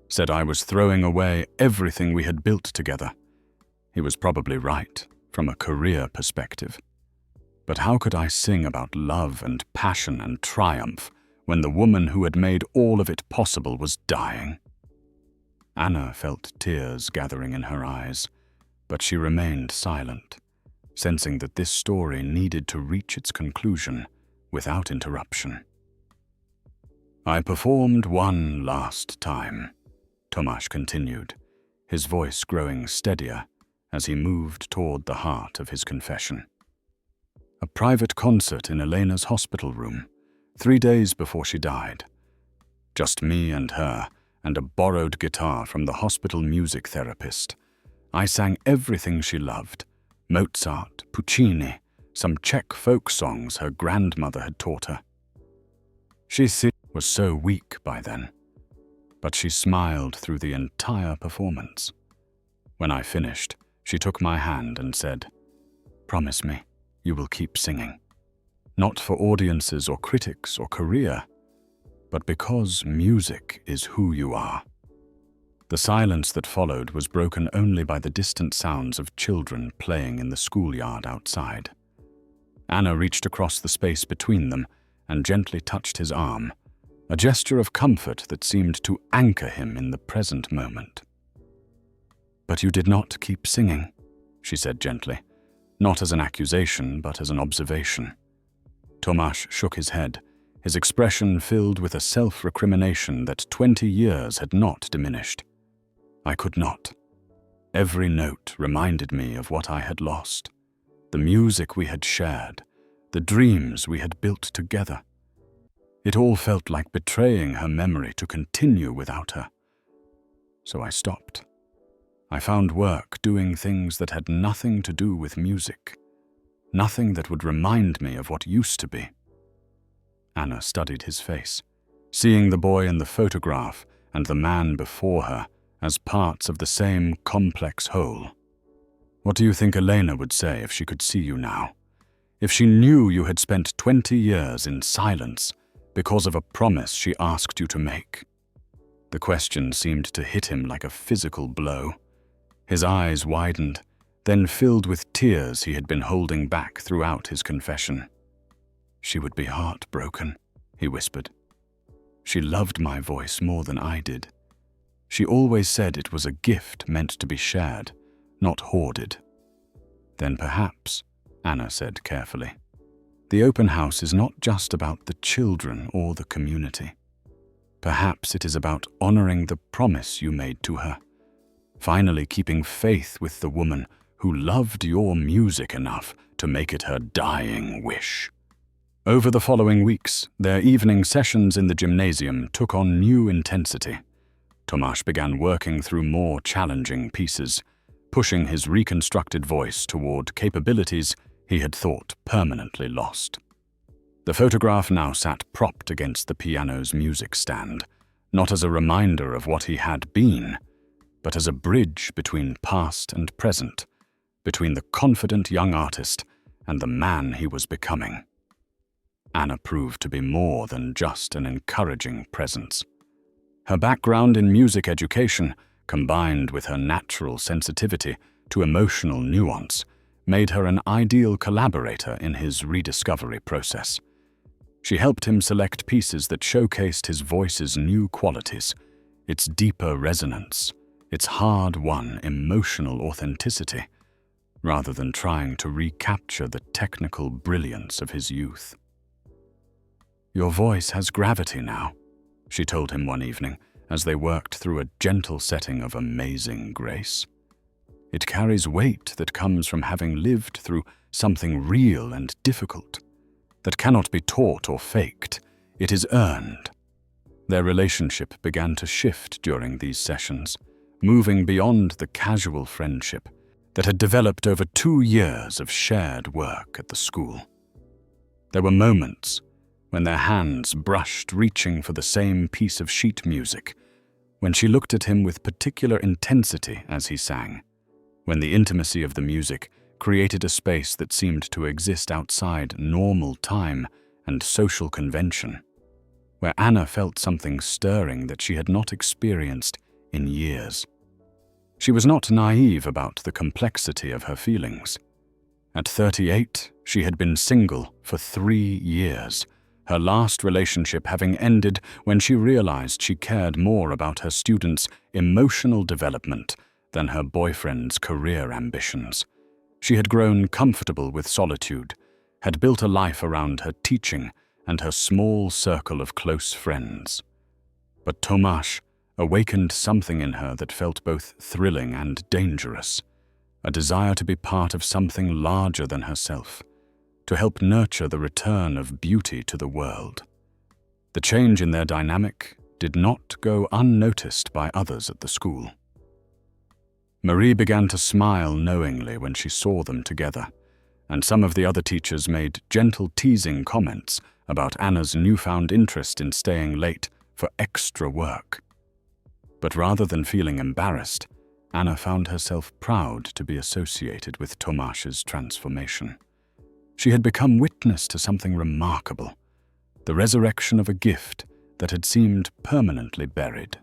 Speaker 1: said I was throwing away everything we had built together. He was probably right, from a career perspective. But how could I sing about love and passion and triumph when the woman who had made all of it possible was dying? Anna felt tears gathering in her eyes, but she remained silent, sensing that this story needed to reach its conclusion without interruption. "I performed one last time," Tomasz continued, his voice growing steadier as he moved toward the heart of his confession. "A private concert in Elena's hospital room, 3 days before she died. Just me and her, and a borrowed guitar from the hospital music therapist. I sang everything she loved, Mozart, Puccini, some Czech folk songs her grandmother had taught her. She was so weak by then, but she smiled through the entire performance. When I finished, she took my hand and said, 'Promise me, you will keep singing. Not for audiences or critics or career, but because music is who you are.' The silence that followed was broken only by the distant sounds of children playing in the schoolyard outside. Anna reached across the space between them and gently touched his arm, a gesture of comfort that seemed to anchor him in the present moment. "But you did not keep singing," she said gently, not as an accusation but as an observation. Tomasz shook his head, his expression filled with a self-recrimination that 20 years had not diminished. I could not. Every note reminded me of what I had lost, the music we had shared, the dreams we had built together. It all felt like betraying her memory to continue without her. So I stopped. I found work doing things that had nothing to do with music, nothing that would remind me of what used to be. Anna studied his face, seeing the boy in the photograph and the man before her as parts of the same complex whole. What do you think Elena would say if she could see you now? If she knew you had spent 20 years in silence because of a promise she asked you to make? The question seemed to hit him like a physical blow. His eyes widened, then filled with tears he had been holding back throughout his confession. She would be heartbroken, he whispered. She loved my voice more than I did. She always said it was a gift meant to be shared, not hoarded. Then perhaps, Anna said carefully, the open house is not just about the children or the community. Perhaps it is about honoring the promise you made to her, finally keeping faith with the woman who loved your music enough to make it her dying wish. Over the following weeks, their evening sessions in the gymnasium took on new intensity. Tomasz began working through more challenging pieces, pushing his reconstructed voice toward capabilities he had thought permanently lost. The photograph now sat propped against the piano's music stand, not as a reminder of what he had been, but as a bridge between past and present, between the confident young artist and the man he was becoming. Anna proved to be more than just an encouraging presence. Her background in music education, combined with her natural sensitivity to emotional nuance, made her an ideal collaborator in his rediscovery process. She helped him select pieces that showcased his voice's new qualities, its deeper resonance, its hard-won emotional authenticity, rather than trying to recapture the technical brilliance of his youth. "Your voice has gravity now," she told him one evening as they worked through a gentle setting of amazing grace. "It carries weight that comes from having lived through something real and difficult, that cannot be taught or faked. It is earned." Their relationship began to shift during these sessions, moving beyond the casual friendship that had developed over 2 years of shared work at the school. There were moments when their hands brushed reaching for the same piece of sheet music, when she looked at him with particular intensity as he sang, when the intimacy of the music created a space that seemed to exist outside normal time and social convention, where Anna felt something stirring that she had not experienced in years. She was not naive about the complexity of her feelings. At 38, she had been single for 3 years, her last relationship having ended when she realized she cared more about her students' emotional development than her boyfriend's career ambitions. She had grown comfortable with solitude, had built a life around her teaching and her small circle of close friends. But Tomasz awakened something in her that felt both thrilling and dangerous, a desire to be part of something larger than herself, to help nurture the return of beauty to the world. The change in their dynamic did not go unnoticed by others at the school. Marie began to smile knowingly when she saw them together, and some of the other teachers made gentle teasing comments about Anna's newfound interest in staying late for extra work. But rather than feeling embarrassed, Anna found herself proud to be associated with Tomasz's transformation. She had become witness to something remarkable, the resurrection of a gift that had seemed permanently buried.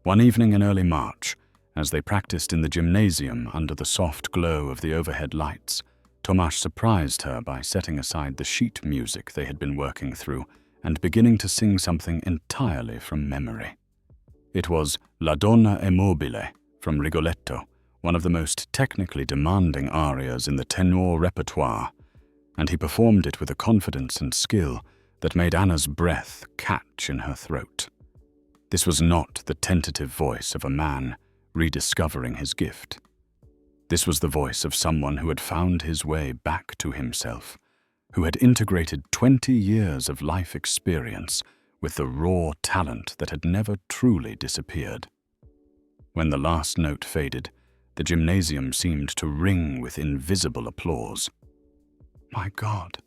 Speaker 1: One evening in early March, as they practiced in the gymnasium under the soft glow of the overhead lights, Tomasz surprised her by setting aside the sheet music they had been working through and beginning to sing something entirely from memory. It was La Donna è mobile from Rigoletto, one of the most technically demanding arias in the tenor repertoire, and he performed it with a confidence and skill that made Anna's breath catch in her throat. This was not the tentative voice of a man rediscovering his gift. This was the voice of someone who had found his way back to himself, who had integrated 20 years of life experience with the raw talent that had never truly disappeared. When the last note faded, the gymnasium seemed to ring with invisible applause. "My God,"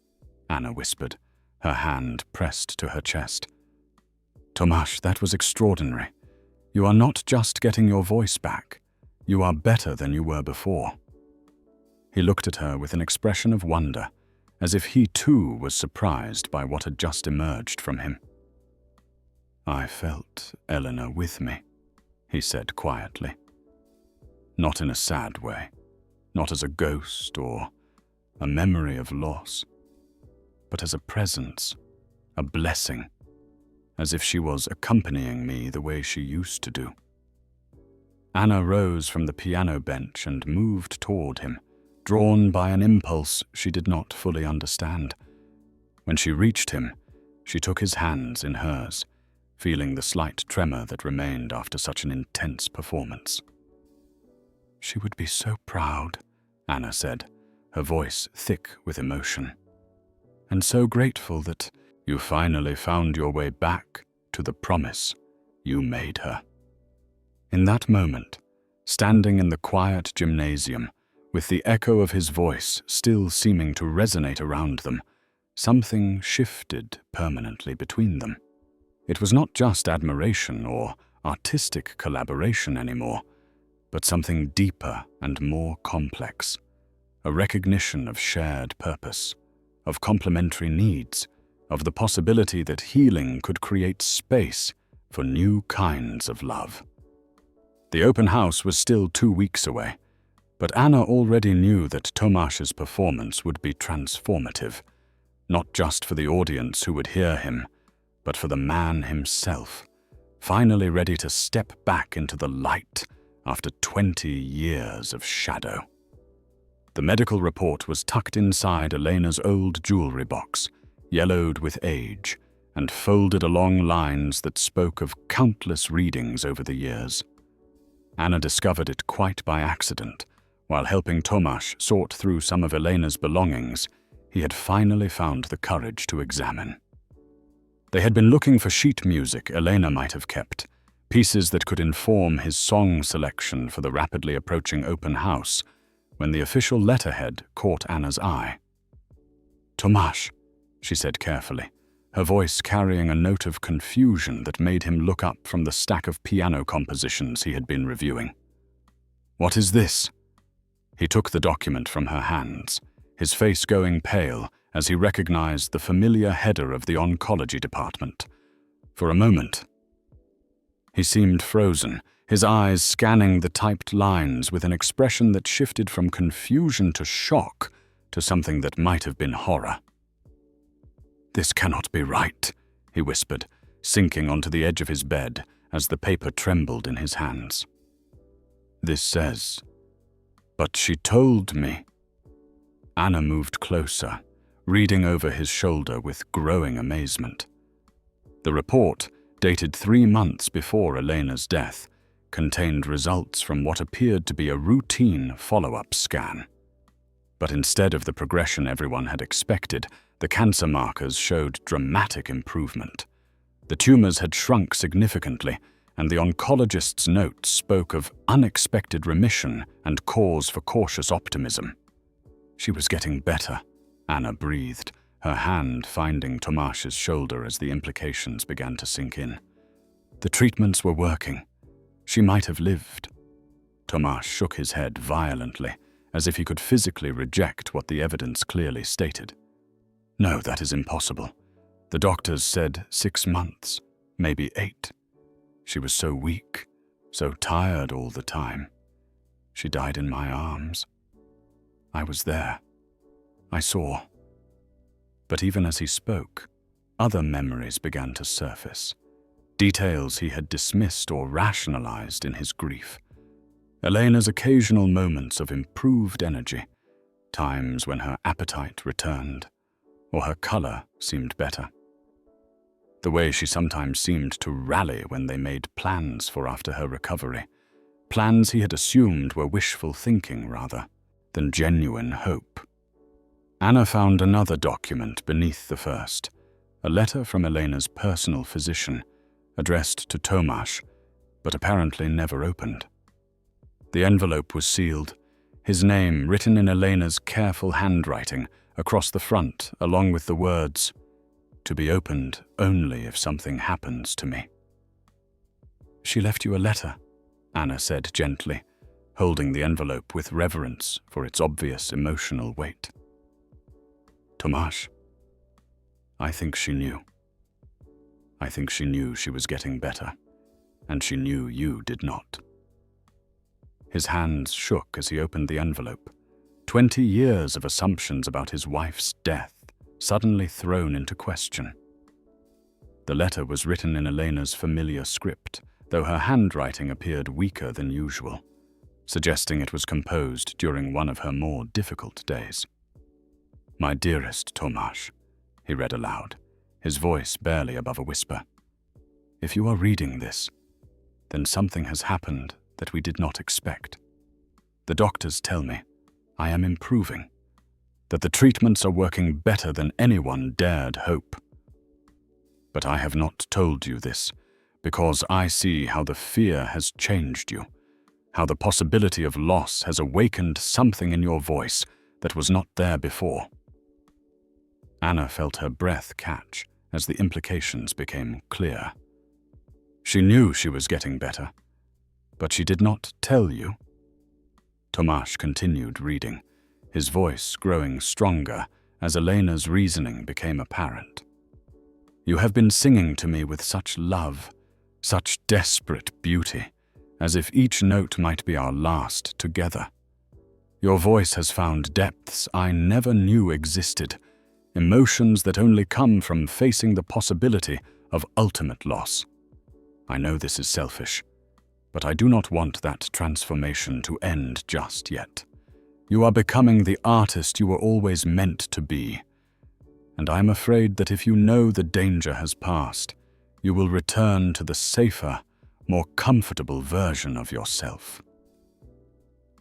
Speaker 1: Anna whispered, her hand pressed to her chest. "Tomasz, that was extraordinary. You are not just getting your voice back. You are better than you were before." He looked at her with an expression of wonder, as if he too was surprised by what had just emerged from him. "I felt Eleanor with me," he said quietly. Not in a sad way, not as a ghost or a memory of loss, but as a presence, a blessing, as if she was accompanying me the way she used to do. Anna rose from the piano bench and moved toward him, drawn by an impulse she did not fully understand. When she reached him, she took his hands in hers, feeling the slight tremor that remained after such an intense performance. "She would be so proud," Anna said, her voice thick with emotion. "And so grateful that you finally found your way back to the promise you made her." In that moment, standing in the quiet gymnasium, with the echo of his voice still seeming to resonate around them, something shifted permanently between them. It was not just admiration or artistic collaboration anymore, but something deeper and more complex, a recognition of shared purpose, of complementary needs, of the possibility that healing could create space for new kinds of love. The open house was still 2 weeks away, but Anna already knew that Tomasz's performance would be transformative, not just for the audience who would hear him, but for the man himself, finally ready to step back into the light after 20 years of shadow. The medical report was tucked inside Elena's old jewelry box, yellowed with age, and folded along lines that spoke of countless readings over the years. Anna discovered it quite by accident. While helping Tomasz sort through some of Elena's belongings, he had finally found the courage to examine. They had been looking for sheet music Elena might have kept, pieces that could inform his song selection for the rapidly approaching open house, when the official letterhead caught Anna's eye. "Tomasz," she said carefully, her voice carrying a note of confusion that made him look up from the stack of piano compositions he had been reviewing. "What is this?" He took the document from her hands, his face going pale as he recognized the familiar header of the oncology department. For a moment, he seemed frozen, his eyes scanning the typed lines with an expression that shifted from confusion to shock to something that might have been horror. "This cannot be right," he whispered, sinking onto the edge of his bed as the paper trembled in his hands. "This says, 'But she told me.'" Anna moved closer, reading over his shoulder with growing amazement. The report, dated 3 months before Elena's death, contained results from what appeared to be a routine follow-up scan. But instead of the progression everyone had expected, the cancer markers showed dramatic improvement. The tumors had shrunk significantly, and the oncologist's notes spoke of unexpected remission and cause for cautious optimism. She was getting better, Anna breathed, her hand finding Tomasz's shoulder as the implications began to sink in. The treatments were working. She might have lived. Tomasz shook his head violently, as if he could physically reject what the evidence clearly stated. "No, that is impossible. The doctors said 6 months, maybe 8. She was so weak, so tired all the time. She died in my arms. I was there. I saw." But even as he spoke, other memories began to surface, details he had dismissed or rationalized in his grief. Elena's occasional moments of improved energy, times when her appetite returned, or her color seemed better. The way she sometimes seemed to rally when they made plans for after her recovery. Plans he had assumed were wishful thinking rather than genuine hope. Anna found another document beneath the first, a letter from Elena's personal physician, addressed to Tomasz, but apparently never opened. The envelope was sealed, his name written in Elena's careful handwriting across the front, along with the words, "To be opened only if something happens to me." "She left you a letter," Anna said gently, holding the envelope with reverence for its obvious emotional weight. "Tomasz, I think she knew. I think she knew she was getting better, and she knew you did not." His hands shook as he opened the envelope. 20 years of assumptions about his wife's death suddenly thrown into question. The letter was written in Elena's familiar script, though her handwriting appeared weaker than usual, suggesting it was composed during one of her more difficult days. "My dearest Tomasz," he read aloud, his voice barely above a whisper. "If you are reading this, then something has happened that we did not expect. The doctors tell me I am improving, that the treatments are working better than anyone dared hope. But I have not told you this because I see how the fear has changed you, how the possibility of loss has awakened something in your voice that was not there before." Anna felt her breath catch as the implications became clear. "She knew she was getting better, but she did not tell you?" Tomasz continued reading, his voice growing stronger as Elena's reasoning became apparent. "You have been singing to me with such love, such desperate beauty, as if each note might be our last together. Your voice has found depths I never knew existed, emotions that only come from facing the possibility of ultimate loss. I know this is selfish, but I do not want that transformation to end just yet. You are becoming the artist you were always meant to be, and I am afraid that if you know the danger has passed, you will return to the safer, more comfortable version of yourself."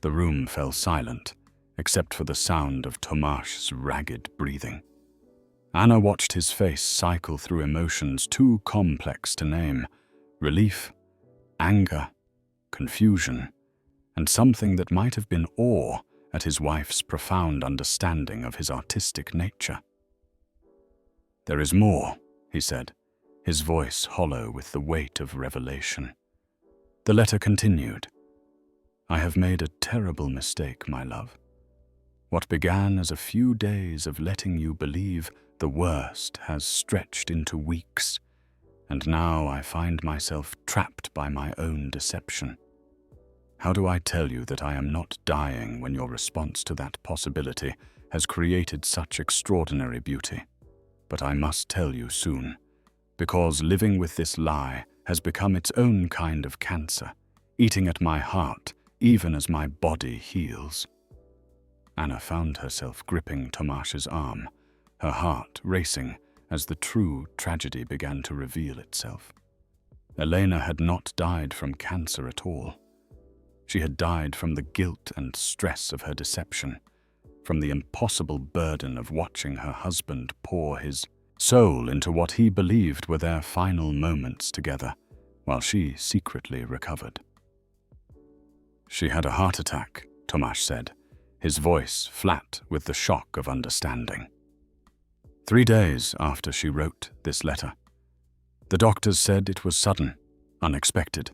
Speaker 1: The room fell silent, except for the sound of Tomasz's ragged breathing. Anna watched his face cycle through emotions too complex to name: relief, anger, confusion, and something that might have been awe at his wife's profound understanding of his artistic nature. "There is more," he said, his voice hollow with the weight of revelation. The letter continued. "I have made a terrible mistake, my love. What began as a few days of letting you believe the worst has stretched into weeks, and now I find myself trapped by my own deception. How do I tell you that I am not dying when your response to that possibility has created such extraordinary beauty? But I must tell you soon, because living with this lie has become its own kind of cancer, eating at my heart even as my body heals." Anna found herself gripping Tomasz's arm, her heart racing as the true tragedy began to reveal itself. Elena had not died from cancer at all. She had died from the guilt and stress of her deception, from the impossible burden of watching her husband pour his soul into what he believed were their final moments together, while she secretly recovered. "She had a heart attack," Tomasz said, his voice flat with the shock of understanding. 3 days after she wrote this letter. The doctors said it was sudden, unexpected.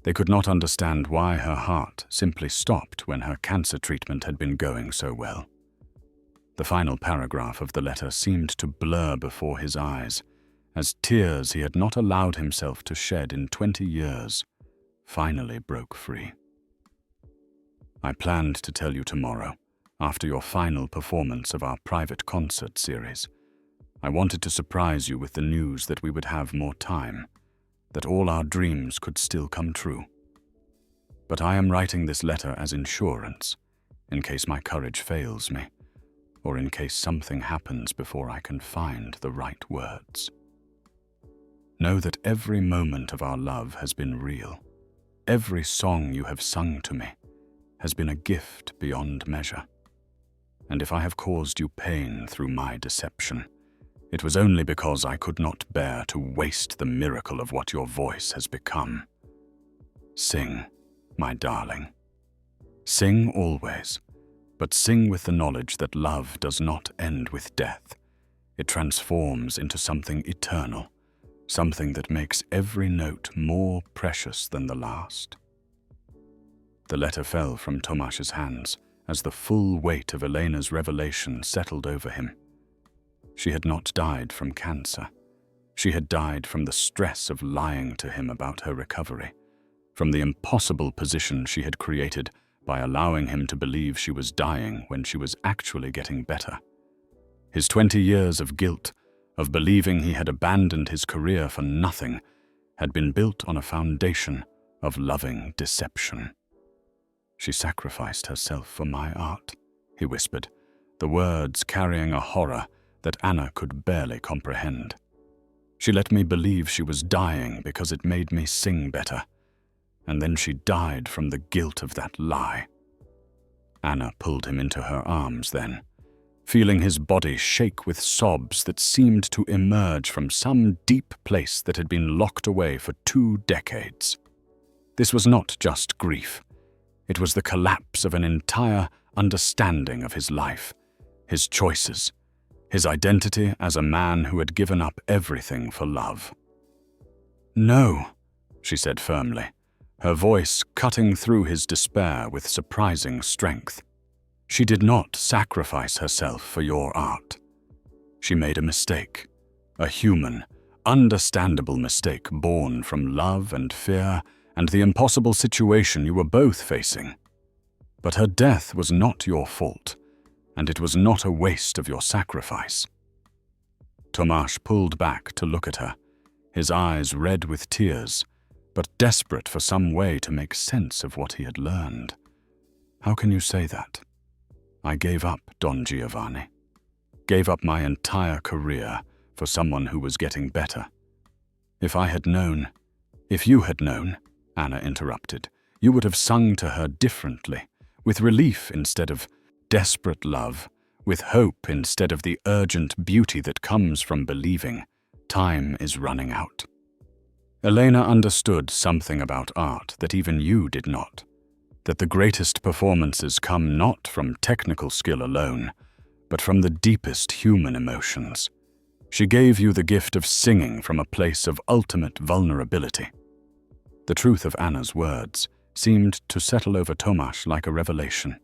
Speaker 1: They could not understand why her heart simply stopped when her cancer treatment had been going so well. The final paragraph of the letter seemed to blur before his eyes, as tears he had not allowed himself to shed in 20 years finally broke free. "I planned to tell you tomorrow, after your final performance of our private concert series. I wanted to surprise you with the news that we would have more time, that all our dreams could still come true. But I am writing this letter as insurance, in case my courage fails me, or in case something happens before I can find the right words." Know that every moment of our love has been real. Every song you have sung to me has been a gift beyond measure. And if I have caused you pain through my deception, it was only because I could not bear to waste the miracle of what your voice has become. Sing, my darling. Sing always, but sing with the knowledge that love does not end with death. It transforms into something eternal, something that makes every note more precious than the last. The letter fell from Tomasz's hands as the full weight of Elena's revelation settled over him. She had not died from cancer. She had died from the stress of lying to him about her recovery, from the impossible position she had created by allowing him to believe she was dying when she was actually getting better. His 20 years of guilt, of believing he had abandoned his career for nothing, had been built on a foundation of loving deception. She sacrificed herself for my art, he whispered, the words carrying a horror that Anna could barely comprehend. She let me believe she was dying because it made me sing better, and then she died from the guilt of that lie. Anna pulled him into her arms then, feeling his body shake with sobs that seemed to emerge from some deep place that had been locked away for 2 decades. This was not just grief. It was the collapse of an entire understanding of his life, his choices, his identity as a man who had given up everything for love. "No," she said firmly, her voice cutting through his despair with surprising strength. "She did not sacrifice herself for your art. She made a mistake, a human, understandable mistake born from love and fear and the impossible situation you were both facing. But her death was not your fault, and it was not a waste of your sacrifice." Tomasz pulled back to look at her, his eyes red with tears, but desperate for some way to make sense of what he had learned. "How can you say that? I gave up Don Giovanni, gave up my entire career for someone who was getting better. If you had known, Anna interrupted, you would have sung to her differently, with relief instead of desperate love, with hope instead of the urgent beauty that comes from believing time is running out." Elena understood something about art that even you did not, that the greatest performances come not from technical skill alone, but from the deepest human emotions. She gave you the gift of singing from a place of ultimate vulnerability. The truth of Anna's words seemed to settle over Tomasz like a revelation.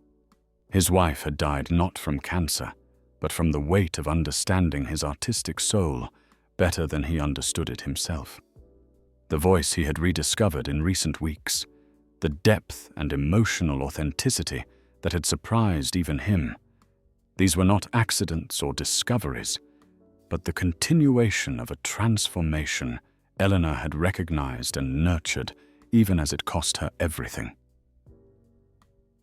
Speaker 1: His wife had died not from cancer, but from the weight of understanding his artistic soul better than he understood it himself. The voice he had rediscovered in recent weeks, the depth and emotional authenticity that had surprised even him. These were not accidents or discoveries, but the continuation of a transformation Eleanor had recognized and nurtured, even as it cost her everything.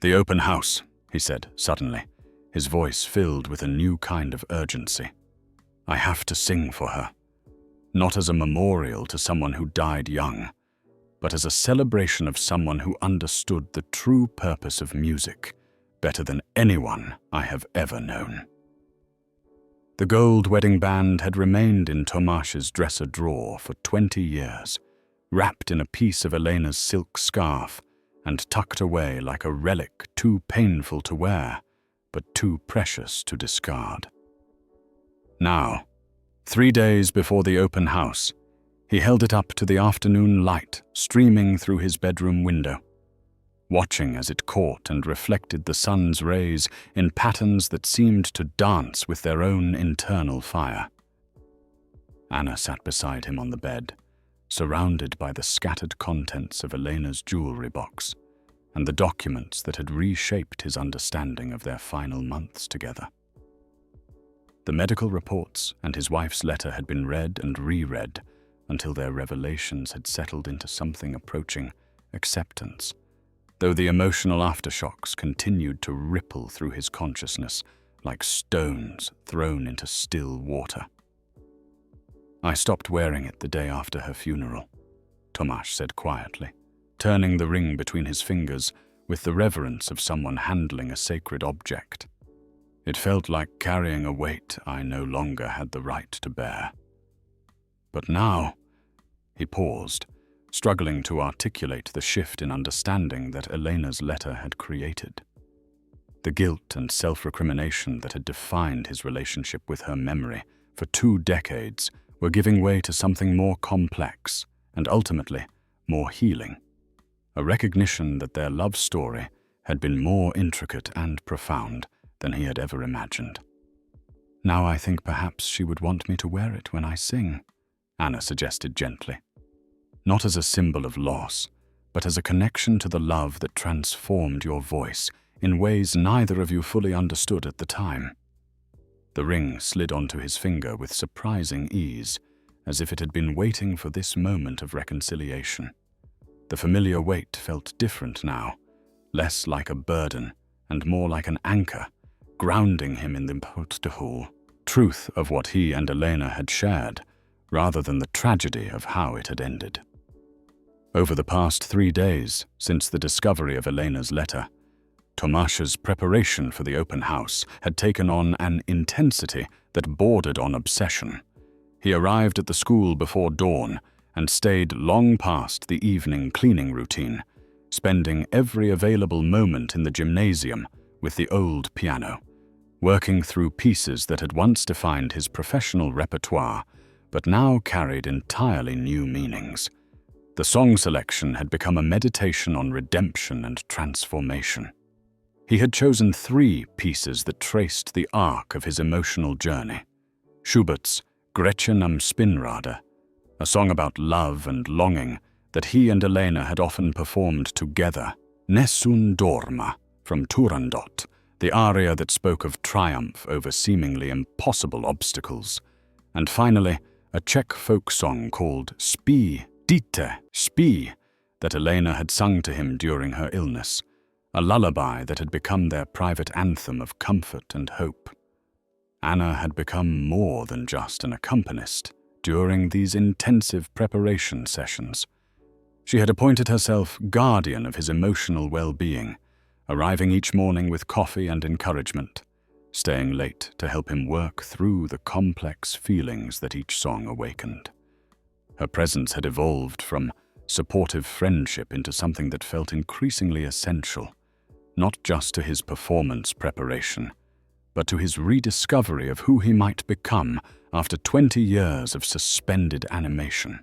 Speaker 1: "The open house," he said suddenly, his voice filled with a new kind of urgency. "I have to sing for her, not as a memorial to someone who died young, but as a celebration of someone who understood the true purpose of music better than anyone I have ever known." The gold wedding band had remained in Tomasz's dresser drawer for 20 years, wrapped in a piece of Elena's silk scarf and tucked away like a relic too painful to wear, but too precious to discard. Now, 3 days before the open house, he held it up to the afternoon light streaming through his bedroom window, watching as it caught and reflected the sun's rays in patterns that seemed to dance with their own internal fire. Anna sat beside him on the bed, surrounded by the scattered contents of Elena's jewelry box and the documents that had reshaped his understanding of their final months together. The medical reports and his wife's letter had been read and reread until their revelations had settled into something approaching acceptance, though the emotional aftershocks continued to ripple through his consciousness like stones thrown into still water. I stopped wearing it the day after her funeral, Tomasz said quietly, turning the ring between his fingers with the reverence of someone handling a sacred object. It felt like carrying a weight I no longer had the right to bear. But now, he paused, struggling to articulate the shift in understanding that Elena's letter had created. The guilt and self-recrimination that had defined his relationship with her memory for 2 decades were giving way to something more complex and ultimately more healing. A recognition that their love story had been more intricate and profound than he had ever imagined. Now I think perhaps she would want me to wear it when I sing, Anna suggested gently. Not as a symbol of loss, but as a connection to the love that transformed your voice in ways neither of you fully understood at the time. The ring slid onto his finger with surprising ease, as if it had been waiting for this moment of reconciliation. The familiar weight felt different now, less like a burden and more like an anchor, grounding him in the truth of what he and Elena had shared, rather than the tragedy of how it had ended. Over the past 3 days, since the discovery of Elena's letter, Tomasz's preparation for the open house had taken on an intensity that bordered on obsession. He arrived at the school before dawn and stayed long past the evening cleaning routine, spending every available moment in the gymnasium with the old piano, working through pieces that had once defined his professional repertoire, but now carried entirely new meanings. The song selection had become a meditation on redemption and transformation. He had chosen 3 pieces that traced the arc of his emotional journey. Schubert's Gretchen am Spinnrade, a song about love and longing that he and Elena had often performed together. Nessun dorma from Turandot, the aria that spoke of triumph over seemingly impossible obstacles. And finally, a Czech folk song called Spí, Dítě, Spí, that Elena had sung to him during her illness, a lullaby that had become their private anthem of comfort and hope. Anna had become more than just an accompanist during these intensive preparation sessions. She had appointed herself guardian of his emotional well-being, arriving each morning with coffee and encouragement, staying late to help him work through the complex feelings that each song awakened. Her presence had evolved from supportive friendship into something that felt increasingly essential, not just to his performance preparation, but to his rediscovery of who he might become after 20 years of suspended animation.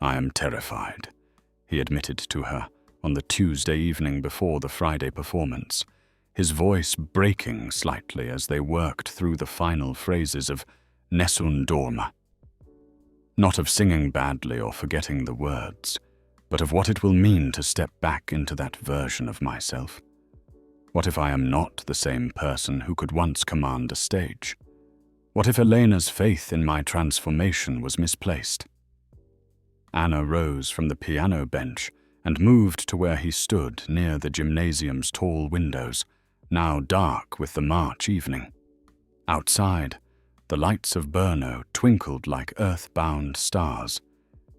Speaker 1: "I am terrified," he admitted to her on the Tuesday evening before the Friday performance, his voice breaking slightly as they worked through the final phrases of Nessun dorma. Not of singing badly or forgetting the words, but of what it will mean to step back into that version of myself. What if I am not the same person who could once command a stage? What if Elena's faith in my transformation was misplaced? Anna rose from the piano bench and moved to where he stood near the gymnasium's tall windows, now dark with the March evening. Outside, the lights of Brno twinkled like earth-bound stars,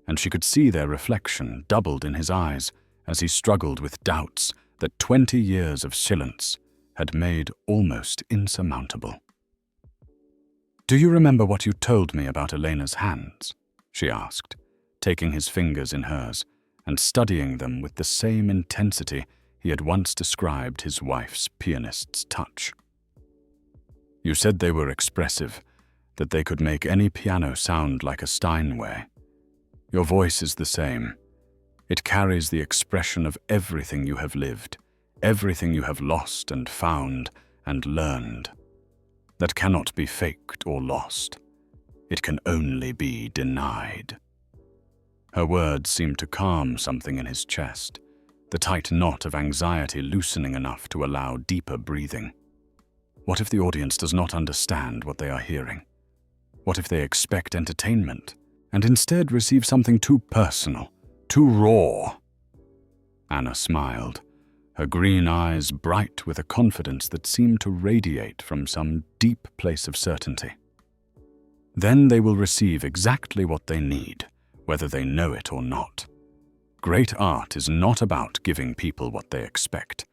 Speaker 1: and she could see their reflection doubled in his eyes as he struggled with doubts that 20 years of silence had made almost insurmountable. "Do you remember what you told me about Elena's hands?" she asked, taking his fingers in hers and studying them with the same intensity he had once described his wife's pianist's touch. "You said they were expressive, that they could make any piano sound like a Steinway. Your voice is the same. It carries the expression of everything you have lived, everything you have lost and found and learned. That cannot be faked or lost. It can only be denied." Her words seemed to calm something in his chest, the tight knot of anxiety loosening enough to allow deeper breathing. What if the audience does not understand what they are hearing? What if they expect entertainment and instead receive something too personal, too raw? Anna smiled, her green eyes bright with a confidence that seemed to radiate from some deep place of certainty. Then they will receive exactly what they need, whether they know it or not. Great art is not about giving people what they expect.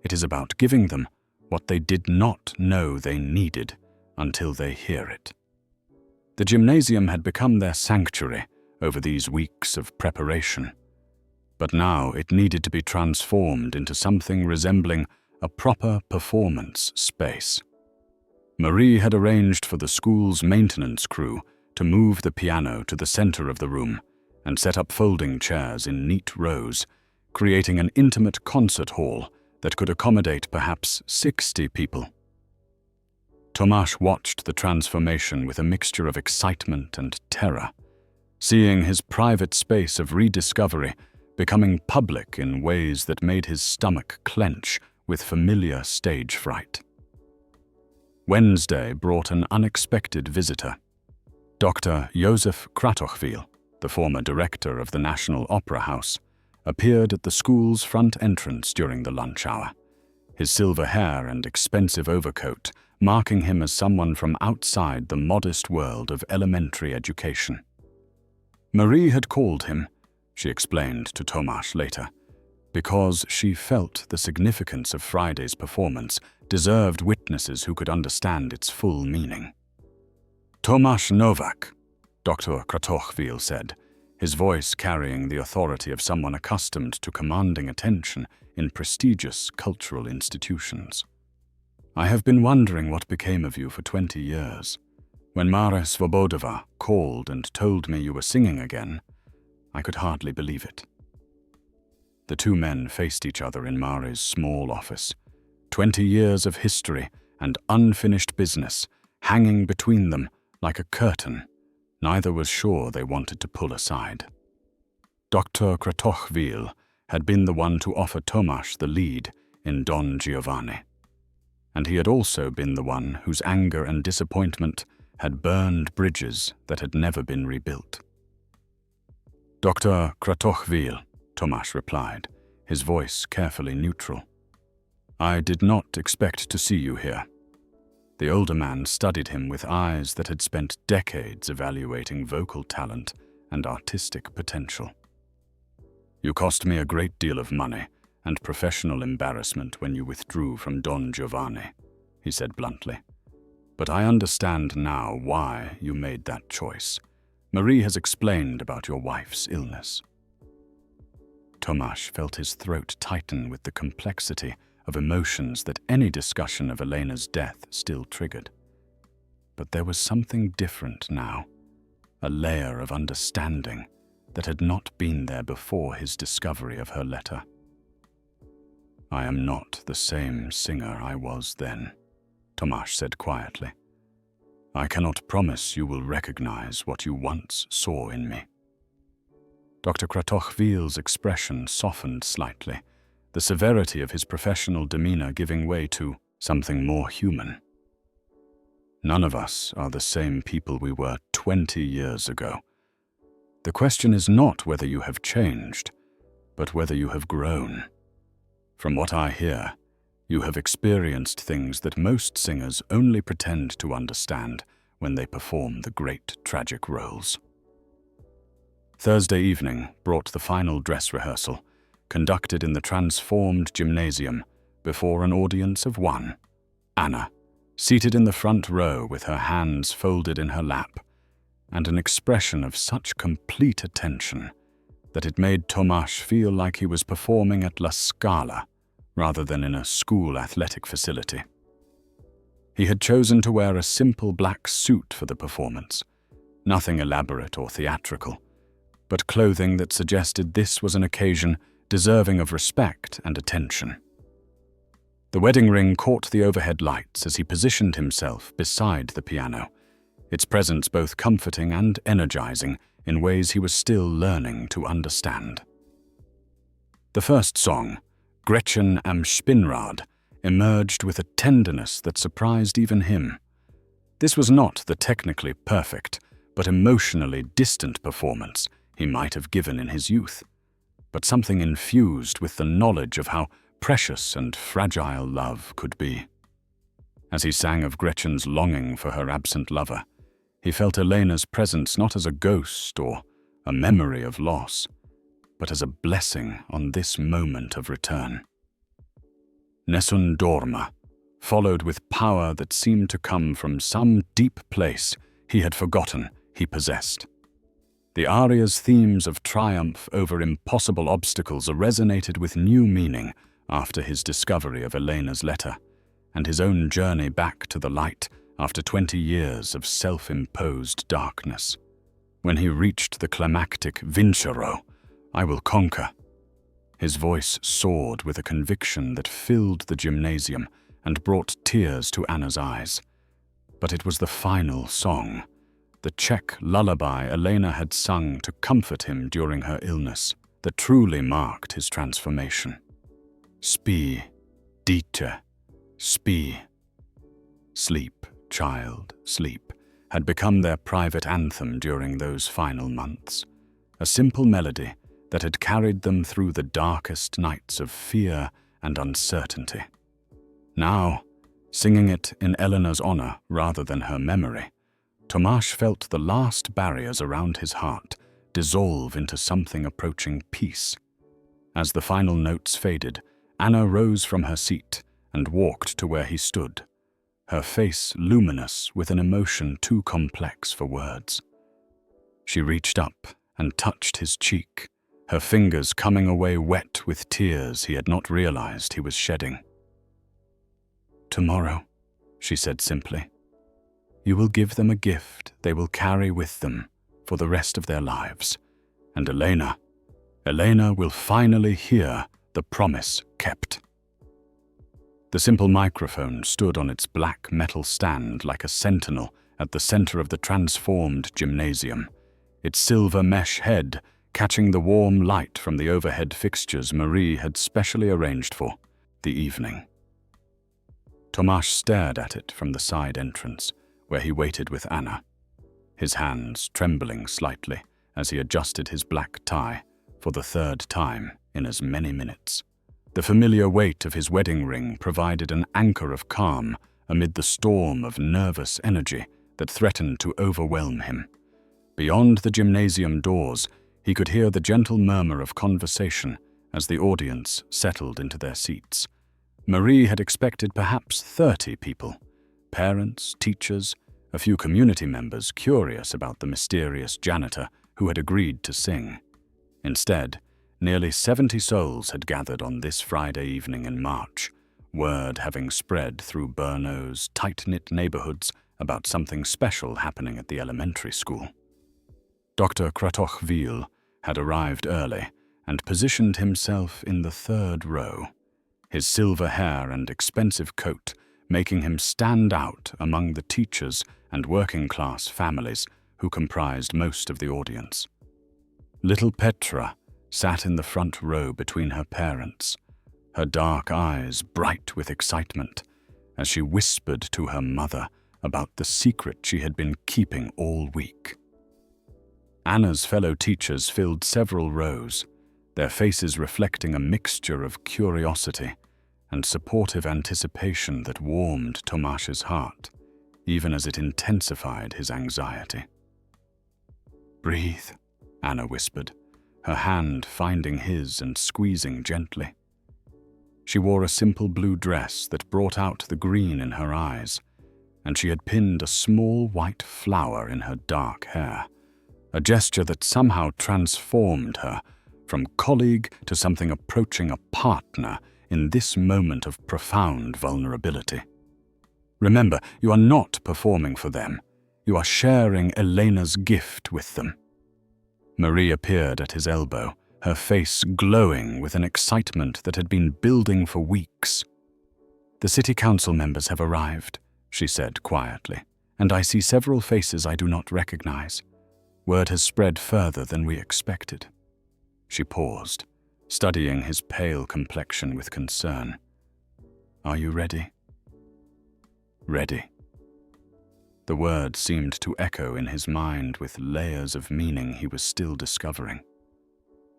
Speaker 1: It is about giving them what they did not know they needed until they hear it. The gymnasium had become their sanctuary over these weeks of preparation, but now it needed to be transformed into something resembling a proper performance space. Marie had arranged for the school's maintenance crew to move the piano to the center of the room and set up folding chairs in neat rows, creating an intimate concert hall that could accommodate perhaps 60 people. Tomasz watched the transformation with a mixture of excitement and terror, seeing his private space of rediscovery becoming public in ways that made his stomach clench with familiar stage fright. Wednesday brought an unexpected visitor. Dr. Josef Kratochwil, the former director of the National Opera House, appeared at the school's front entrance during the lunch hour, his silver hair and expensive overcoat marking him as someone from outside the modest world of elementary education. Marie had called him, she explained to Tomasz later, because she felt the significance of Friday's performance deserved witnesses who could understand its full meaning. Tomasz Nowak, Dr. Kratochwil said, his voice carrying the authority of someone accustomed to commanding attention in prestigious cultural institutions. I have been wondering what became of you for 20 years. When Mara Svobodova called and told me you were singing again, I could hardly believe it. The two men faced each other in Mari's small office, 20 years of history and unfinished business hanging between them like a curtain. Neither was sure they wanted to pull aside. Dr. Kratochwil had been the one to offer Tomasz the lead in Don Giovanni, and he had also been the one whose anger and disappointment had burned bridges that had never been rebuilt. Dr. Kratochwil, Tomasz replied, his voice carefully neutral. I did not expect to see you here. The older man studied him with eyes that had spent decades evaluating vocal talent and artistic potential. You cost me a great deal of money and professional embarrassment when you withdrew from Don Giovanni, he said bluntly. But I understand now why you made that choice. Marie has explained about your wife's illness. Tomasz felt his throat tighten with the complexity of emotions that any discussion of Elena's death still triggered. But there was something different now, a layer of understanding that had not been there before his discovery of her letter. I am not the same singer I was then, Tomasz said quietly. I cannot promise you will recognize what you once saw in me. Dr. Kratochwil's expression softened slightly, the severity of his professional demeanor giving way to something more human. None of us are the same people we were 20 years ago. The question is not whether you have changed, but whether you have grown. From what I hear, you have experienced things that most singers only pretend to understand when they perform the great tragic roles. Thursday evening brought the final dress rehearsal, conducted in the transformed gymnasium before an audience of one. Anna, seated in the front row with her hands folded in her lap, and an expression of such complete attention that it made Tomasz feel like he was performing at La Scala rather than in a school athletic facility. He had chosen to wear a simple black suit for the performance, nothing elaborate or theatrical, but clothing that suggested this was an occasion deserving of respect and attention. The wedding ring caught the overhead lights as he positioned himself beside the piano, its presence both comforting and energizing in ways he was still learning to understand. The first song, Gretchen am Spinnrad, emerged with a tenderness that surprised even him. This was not the technically perfect, but emotionally distant performance he might have given in his youth, but something infused with the knowledge of how precious and fragile love could be. As he sang of Gretchen's longing for her absent lover, He felt Elena's presence not as a ghost or a memory of loss, but as a blessing on this moment of return. Nessun Dorma followed with power that seemed to come from some deep place he had forgotten he possessed. The aria's themes of triumph over impossible obstacles resonated with new meaning after his discovery of Elena's letter, and his own journey back to the light after 20 years of self-imposed darkness. When he reached the climactic Vincero, I will conquer, his voice soared with a conviction that filled the gymnasium and brought tears to Anna's eyes. But it was the final song, the Czech lullaby Elena had sung to comfort him during her illness, that truly marked his transformation. Spí, dítě, spí. Sleep, child, sleep, had become their private anthem during those final months, a simple melody that had carried them through the darkest nights of fear and uncertainty. Now, singing it in Elena's honor rather than her memory, Tomáš felt the last barriers around his heart dissolve into something approaching peace. As the final notes faded, Anna rose from her seat and walked to where he stood, her face luminous with an emotion too complex for words. She reached up and touched his cheek, her fingers coming away wet with tears he had not realized he was shedding. "Tomorrow," she said simply, "you will give them a gift they will carry with them for the rest of their lives, and Elena will finally hear the promise kept." The simple microphone stood on its black metal stand like a sentinel at the center of the transformed gymnasium, its silver mesh head catching the warm light from the overhead fixtures Marie had specially arranged for the evening. Tomáš stared at it from the side entrance, where he waited with Anna, his hands trembling slightly as he adjusted his black tie for the third time in as many minutes. The familiar weight of his wedding ring provided an anchor of calm amid the storm of nervous energy that threatened to overwhelm him. Beyond the gymnasium doors, he could hear the gentle murmur of conversation as the audience settled into their seats. Marie had expected perhaps 30 people, parents, teachers, a few community members curious about the mysterious janitor who had agreed to sing. Instead, nearly 70 souls had gathered on this Friday evening in March, word having spread through Brno's tight-knit neighborhoods about something special happening at the elementary school. Dr. Kratochvíl had arrived early and positioned himself in the third row, his silver hair and expensive coat making him stand out among the teachers and working-class families who comprised most of the audience. Little Petra sat in the front row between her parents, her dark eyes bright with excitement as she whispered to her mother about the secret she had been keeping all week. Anna's fellow teachers filled several rows, their faces reflecting a mixture of curiosity and supportive anticipation that warmed Tomáš's heart, even as it intensified his anxiety. "Breathe," Anna whispered, her hand finding his and squeezing gently. She wore a simple blue dress that brought out the green in her eyes, and she had pinned a small white flower in her dark hair, a gesture that somehow transformed her from colleague to something approaching a partner in this moment of profound vulnerability. Remember, you are not performing for them. You are sharing Elena's gift with them. Marie appeared at his elbow, her face glowing with an excitement that had been building for weeks. "The city council members have arrived," she said quietly, "and I see several faces I do not recognize. Word has spread further than we expected." She paused, studying his pale complexion with concern. "Are you ready?" "Ready." The word seemed to echo in his mind with layers of meaning he was still discovering.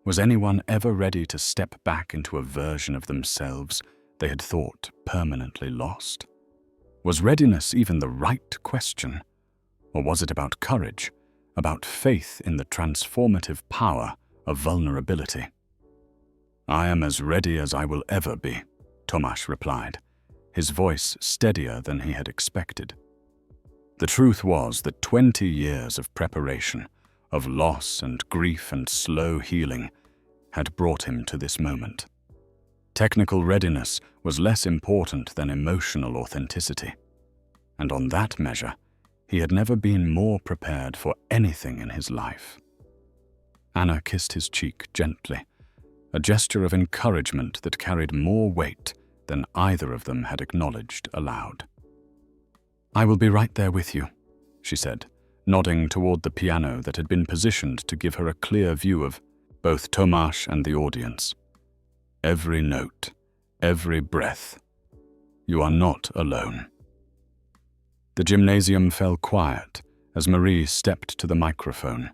Speaker 1: Was anyone ever ready to step back into a version of themselves they had thought permanently lost? Was readiness even the right question? Or was it about courage, about faith in the transformative power of vulnerability? "I am as ready as I will ever be," Tomasz replied, his voice steadier than he had expected. The truth was that 20 years of preparation, of loss and grief and slow healing, had brought him to this moment. Technical readiness was less important than emotional authenticity, and on that measure, he had never been more prepared for anything in his life. Anna kissed his cheek gently, a gesture of encouragement that carried more weight than either of them had acknowledged aloud. "I will be right there with you," she said, nodding toward the piano that had been positioned to give her a clear view of both Tomasz and the audience. "Every note, every breath. You are not alone." The gymnasium fell quiet as Marie stepped to the microphone,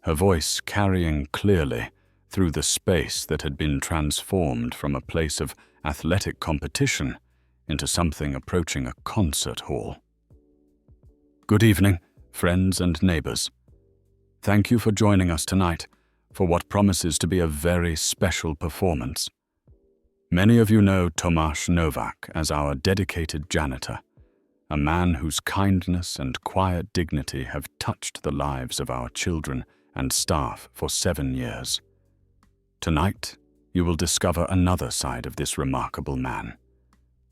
Speaker 1: her voice carrying clearly through the space that had been transformed from a place of athletic competition into something approaching a concert hall. "Good evening, friends and neighbors. Thank you for joining us tonight for what promises to be a very special performance. Many of you know Tomasz Nowak as our dedicated janitor, a man whose kindness and quiet dignity have touched the lives of our children and staff for 7 years. Tonight, you will discover another side of this remarkable man,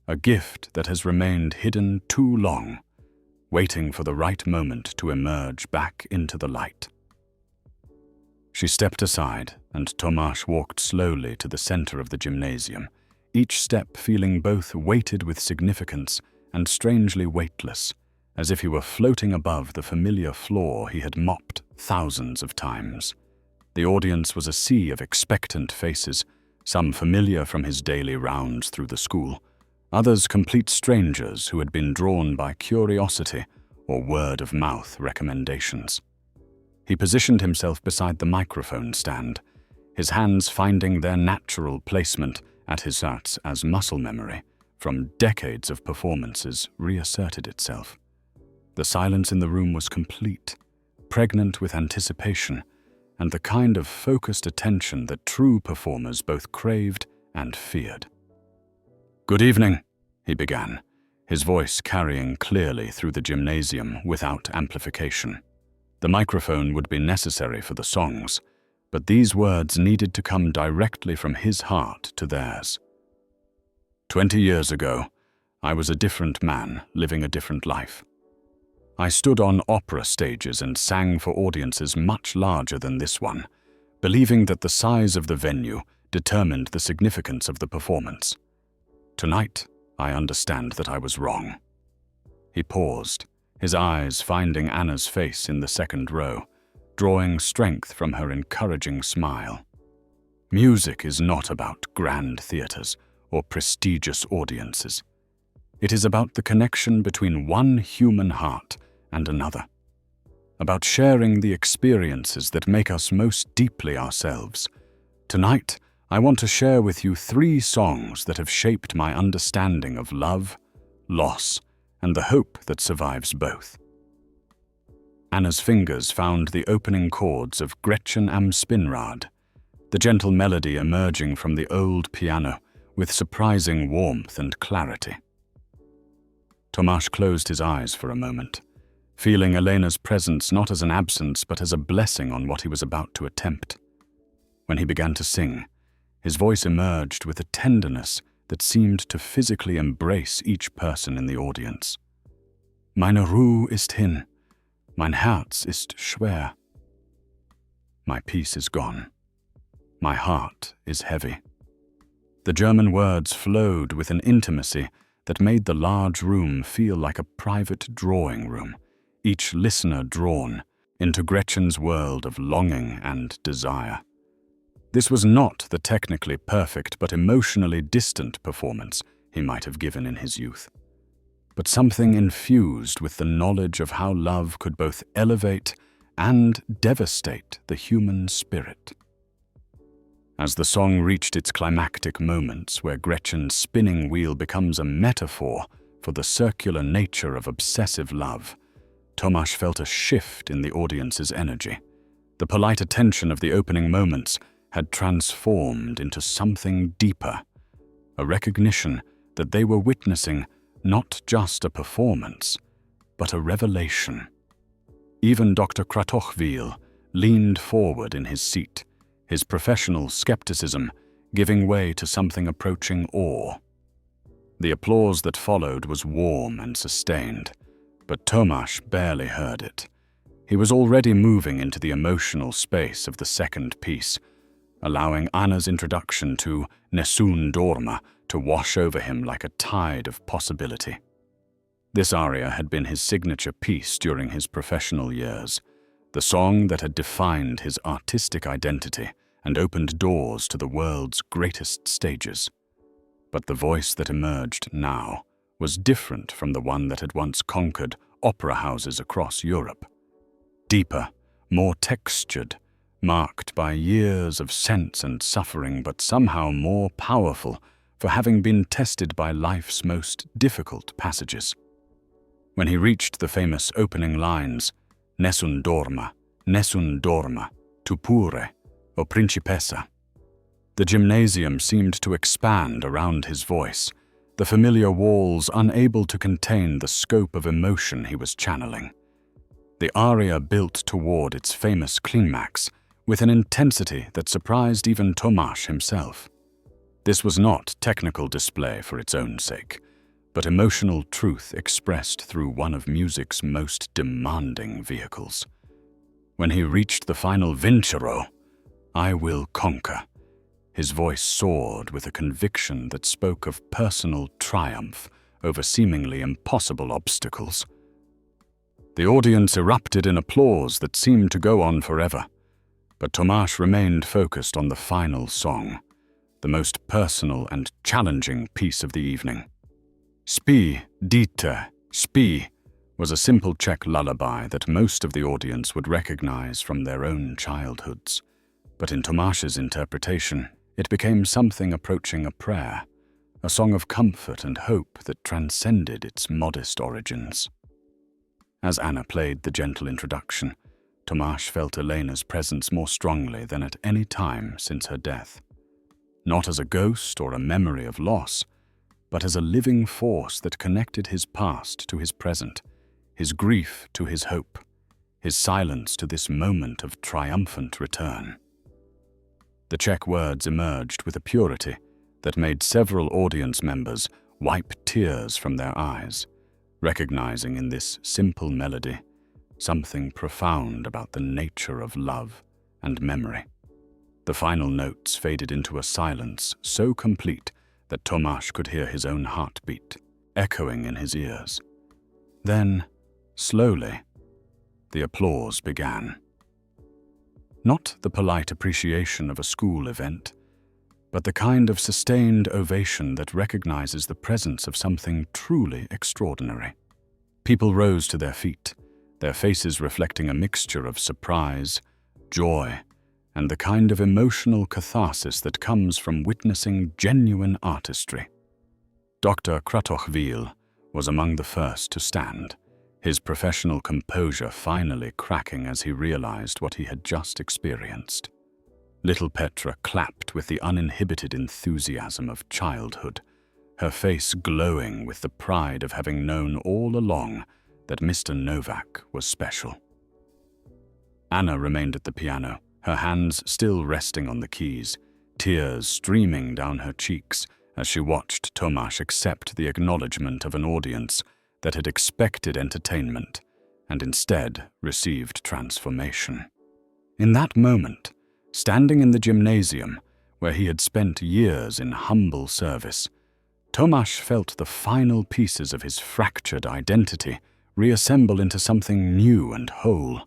Speaker 1: a gift that has remained hidden too long, waiting for the right moment to emerge back into the light." She stepped aside, and Tomasz walked slowly to the center of the gymnasium, each step feeling both weighted with significance and strangely weightless, as if he were floating above the familiar floor he had mopped thousands of times. The audience was a sea of expectant faces, some familiar from his daily rounds through the school, others complete strangers who had been drawn by curiosity or word-of-mouth recommendations. He positioned himself beside the microphone stand, his hands finding their natural placement at his heart as muscle memory from decades of performances reasserted itself. The silence in the room was complete, pregnant with anticipation, and the kind of focused attention that true performers both craved and feared. "Good evening," he began, his voice carrying clearly through the gymnasium without amplification. The microphone would be necessary for the songs, but these words needed to come directly from his heart to theirs. 20 years ago, I was a different man living a different life. I stood on opera stages and sang for audiences much larger than this one, believing that the size of the venue determined the significance of the performance. Tonight, I understand that I was wrong." He paused, his eyes finding Anna's face in the second row, drawing strength from her encouraging smile. Music is not about grand theaters or prestigious audiences. It is about the connection between one human heart and another, about sharing the experiences that make us most deeply ourselves. Tonight, I want to share with you 3 songs that have shaped my understanding of love, loss, and the hope that survives both. Anna's fingers found the opening chords of Gretchen am Spinnrad, the gentle melody emerging from the old piano with surprising warmth and clarity. Tomasz closed his eyes for a moment, feeling Elena's presence not as an absence but as a blessing on what he was about to attempt. When he began to sing, his voice emerged with a tenderness that seemed to physically embrace each person in the audience. "Meine Ruhe ist hin, mein Herz ist schwer." My peace is gone. My heart is heavy. The German words flowed with an intimacy that made the large room feel like a private drawing room, each listener drawn into Gretchen's world of longing and desire. This was not the technically perfect but emotionally distant performance he might have given in his youth, but something infused with the knowledge of how love could both elevate and devastate the human spirit. As the song reached its climactic moments where Gretchen's spinning wheel becomes a metaphor for the circular nature of obsessive love, Tomasz felt a shift in the audience's energy. The polite attention of the opening moments had transformed into something deeper, a recognition that they were witnessing not just a performance, but a revelation. Even Dr. Kratochwil leaned forward in his seat, his professional skepticism giving way to something approaching awe. The applause that followed was warm and sustained, but Tomasz barely heard it. He was already moving into the emotional space of the second piece, allowing Anna's introduction to Nessun Dorma to wash over him like a tide of possibility. This aria had been his signature piece during his professional years, the song that had defined his artistic identity and opened doors to the world's greatest stages. But the voice that emerged now was different from the one that had once conquered opera houses across Europe. Deeper, more textured, marked by years of sense and suffering, but somehow more powerful for having been tested by life's most difficult passages. When he reached the famous opening lines, Nessun dorma, tu pure, o principessa, the gymnasium seemed to expand around his voice, the familiar walls unable to contain the scope of emotion he was channeling. The aria built toward its famous climax with an intensity that surprised even Tomasz himself. This was not technical display for its own sake, but emotional truth expressed through one of music's most demanding vehicles. When he reached the final vincero, I will conquer, his voice soared with a conviction that spoke of personal triumph over seemingly impossible obstacles. The audience erupted in applause that seemed to go on forever, but Tomasz remained focused on the final song, the most personal and challenging piece of the evening. Spi, dite, spi was a simple Czech lullaby that most of the audience would recognize from their own childhoods. But in Tomasz's interpretation, it became something approaching a prayer, a song of comfort and hope that transcended its modest origins. As Anna played the gentle introduction, Tomasz felt Elena's presence more strongly than at any time since her death. Not as a ghost or a memory of loss, but as a living force that connected his past to his present, his grief to his hope, his silence to this moment of triumphant return. The Czech words emerged with a purity that made several audience members wipe tears from their eyes, recognizing in this simple melody something profound about the nature of love and memory. The final notes faded into a silence so complete that Tomasz could hear his own heartbeat echoing in his ears. Then, slowly, the applause began. Not the polite appreciation of a school event, but the kind of sustained ovation that recognizes the presence of something truly extraordinary. People rose to their feet, their faces reflecting a mixture of surprise, joy, and the kind of emotional catharsis that comes from witnessing genuine artistry. Dr. Kratochwil was among the first to stand, his professional composure finally cracking as he realized what he had just experienced. Little Petra clapped with the uninhibited enthusiasm of childhood, her face glowing with the pride of having known all along that Mr. Novak was special. Anna remained at the piano, her hands still resting on the keys, tears streaming down her cheeks as she watched Tomasz accept the acknowledgement of an audience that had expected entertainment and instead received transformation. In that moment, standing in the gymnasium where he had spent years in humble service, Tomasz felt the final pieces of his fractured identity reassemble into something new and whole.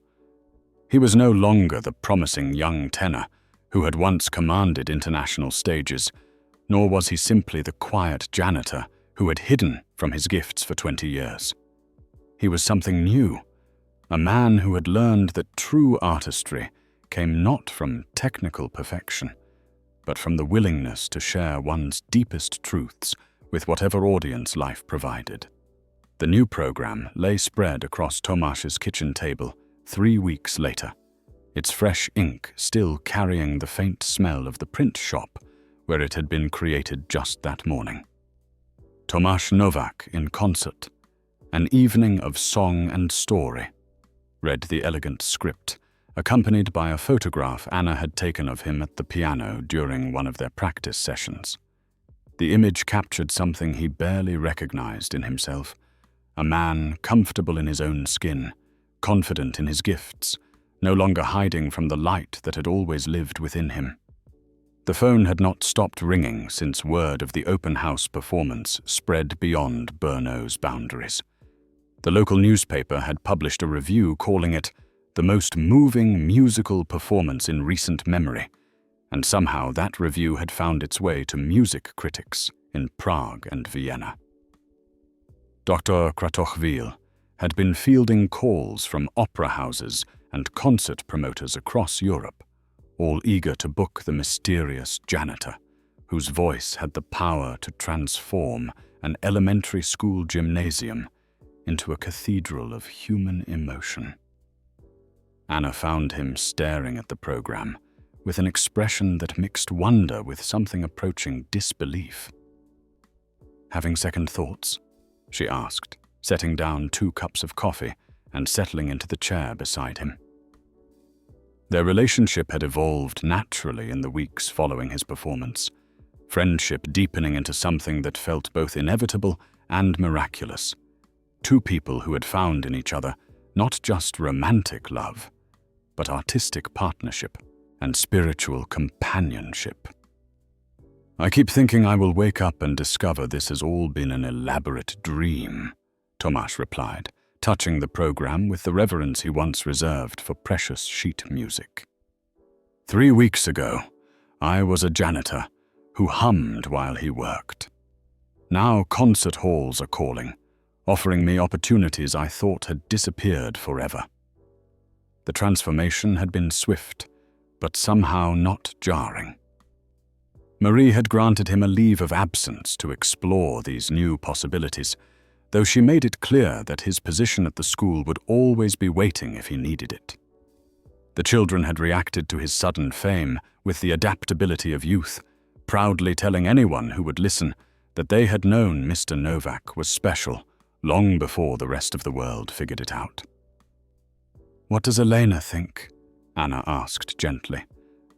Speaker 1: He was no longer the promising young tenor who had once commanded international stages, nor was he simply the quiet janitor who had hidden from his gifts for 20 years. He was something new, a man who had learned that true artistry came not from technical perfection, but from the willingness to share one's deepest truths with whatever audience life provided. The new program lay spread across Tomasz's kitchen table 3 weeks later, its fresh ink still carrying the faint smell of the print shop where it had been created just that morning. Tomasz Nowak in concert, an evening of song and story, read the elegant script, accompanied by a photograph Anna had taken of him at the piano during one of their practice sessions. The image captured something he barely recognized in himself, a man comfortable in his own skin, confident in his gifts, no longer hiding from the light that had always lived within him. The phone had not stopped ringing since word of the open house performance spread beyond Brno's boundaries. The local newspaper had published a review calling it the most moving musical performance in recent memory, and somehow that review had found its way to music critics in Prague and Vienna. Dr. Kratochwil had been fielding calls from opera houses and concert promoters across Europe, all eager to book the mysterious Janitor, whose voice had the power to transform an elementary school gymnasium into a cathedral of human emotion. Anna found him staring at the program with an expression that mixed wonder with something approaching disbelief. "Having second thoughts?" she asked, setting down 2 cups of coffee and settling into the chair beside him. Their relationship had evolved naturally in the weeks following his performance, friendship deepening into something that felt both inevitable and miraculous. 2 people who had found in each other not just romantic love, but artistic partnership and spiritual companionship. "I keep thinking I will wake up and discover this has all been an elaborate dream," Tomasz replied, touching the program with the reverence he once reserved for precious sheet music. 3 weeks ago, I was a janitor who hummed while he worked. Now concert halls are calling, offering me opportunities I thought had disappeared forever. The transformation had been swift, but somehow not jarring. Marie had granted him a leave of absence to explore these new possibilities, though she made it clear that his position at the school would always be waiting if he needed it. The children had reacted to his sudden fame with the adaptability of youth, proudly telling anyone who would listen that they had known Mr. Nowak was special long before the rest of the world figured it out. "What does Elena think?" Anna asked gently,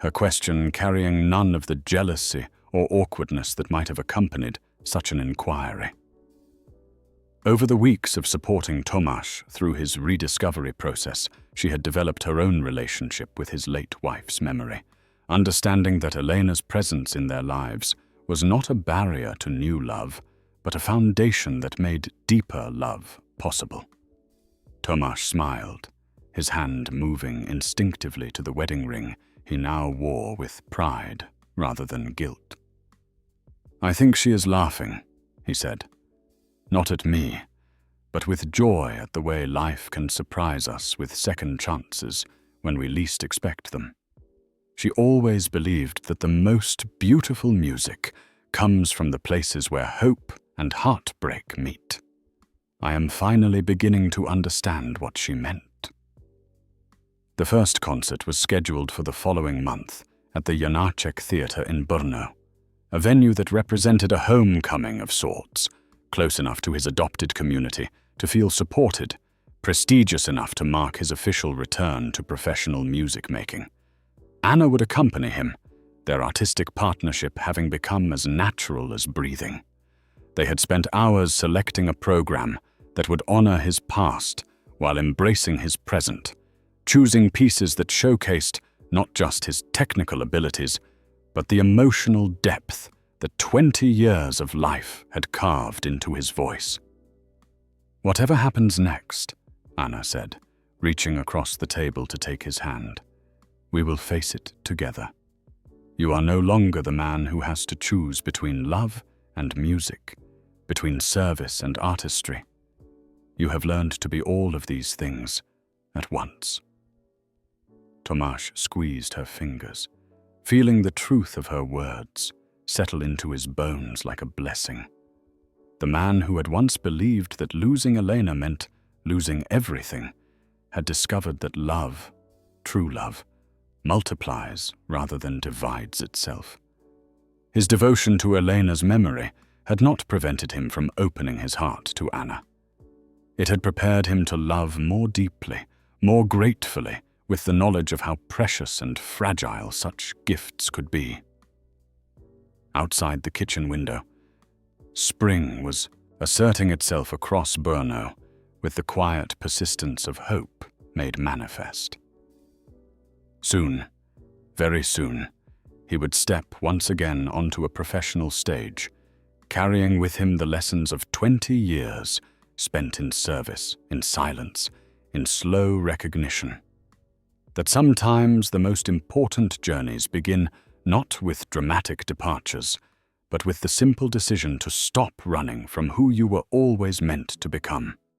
Speaker 1: her question carrying none of the jealousy or awkwardness that might have accompanied such an inquiry. Over the weeks of supporting Tomasz through his rediscovery process, she had developed her own relationship with his late wife's memory, understanding that Elena's presence in their lives was not a barrier to new love, but a foundation that made deeper love possible. Tomasz smiled, his hand moving instinctively to the wedding ring he now wore with pride rather than guilt. "I think she is laughing," he said. "Not at me, but with joy at the way life can surprise us with second chances when we least expect them. She always believed that the most beautiful music comes from the places where hope and heartbreak meet. I am finally beginning to understand what she meant." The first concert was scheduled for the following month at the Janitor Theatre in Brno, a venue that represented a homecoming of sorts, close enough to his adopted community to feel supported, prestigious enough to mark his official return to professional music making. Anna would accompany him, their artistic partnership having become as natural as breathing. They had spent hours selecting a program that would honor his past while embracing his present, choosing pieces that showcased not just his technical abilities, but the emotional depth that 20 years of life had carved into his voice. "Whatever happens next," Anna said, reaching across the table to take his hand, "we will face it together. You are no longer the man who has to choose between love and music, between service and artistry. You have learned to be all of these things at once." Tomasz squeezed her fingers, feeling the truth of her words settle into his bones like a blessing. The man who had once believed that losing Elena meant losing everything had discovered that love, true love, multiplies rather than divides itself. His devotion to Elena's memory had not prevented him from opening his heart to Anna. It had prepared him to love more deeply, more gratefully, with the knowledge of how precious and fragile such gifts could be. Outside the kitchen window, spring was asserting itself across Brno with the quiet persistence of hope made manifest. Soon, very soon, he would step once again onto a professional stage, carrying with him the lessons of 20 years spent in service, in silence, in slow recognition. That sometimes the most important journeys begin not with dramatic departures, but with the simple decision to stop running from who you were always meant to become.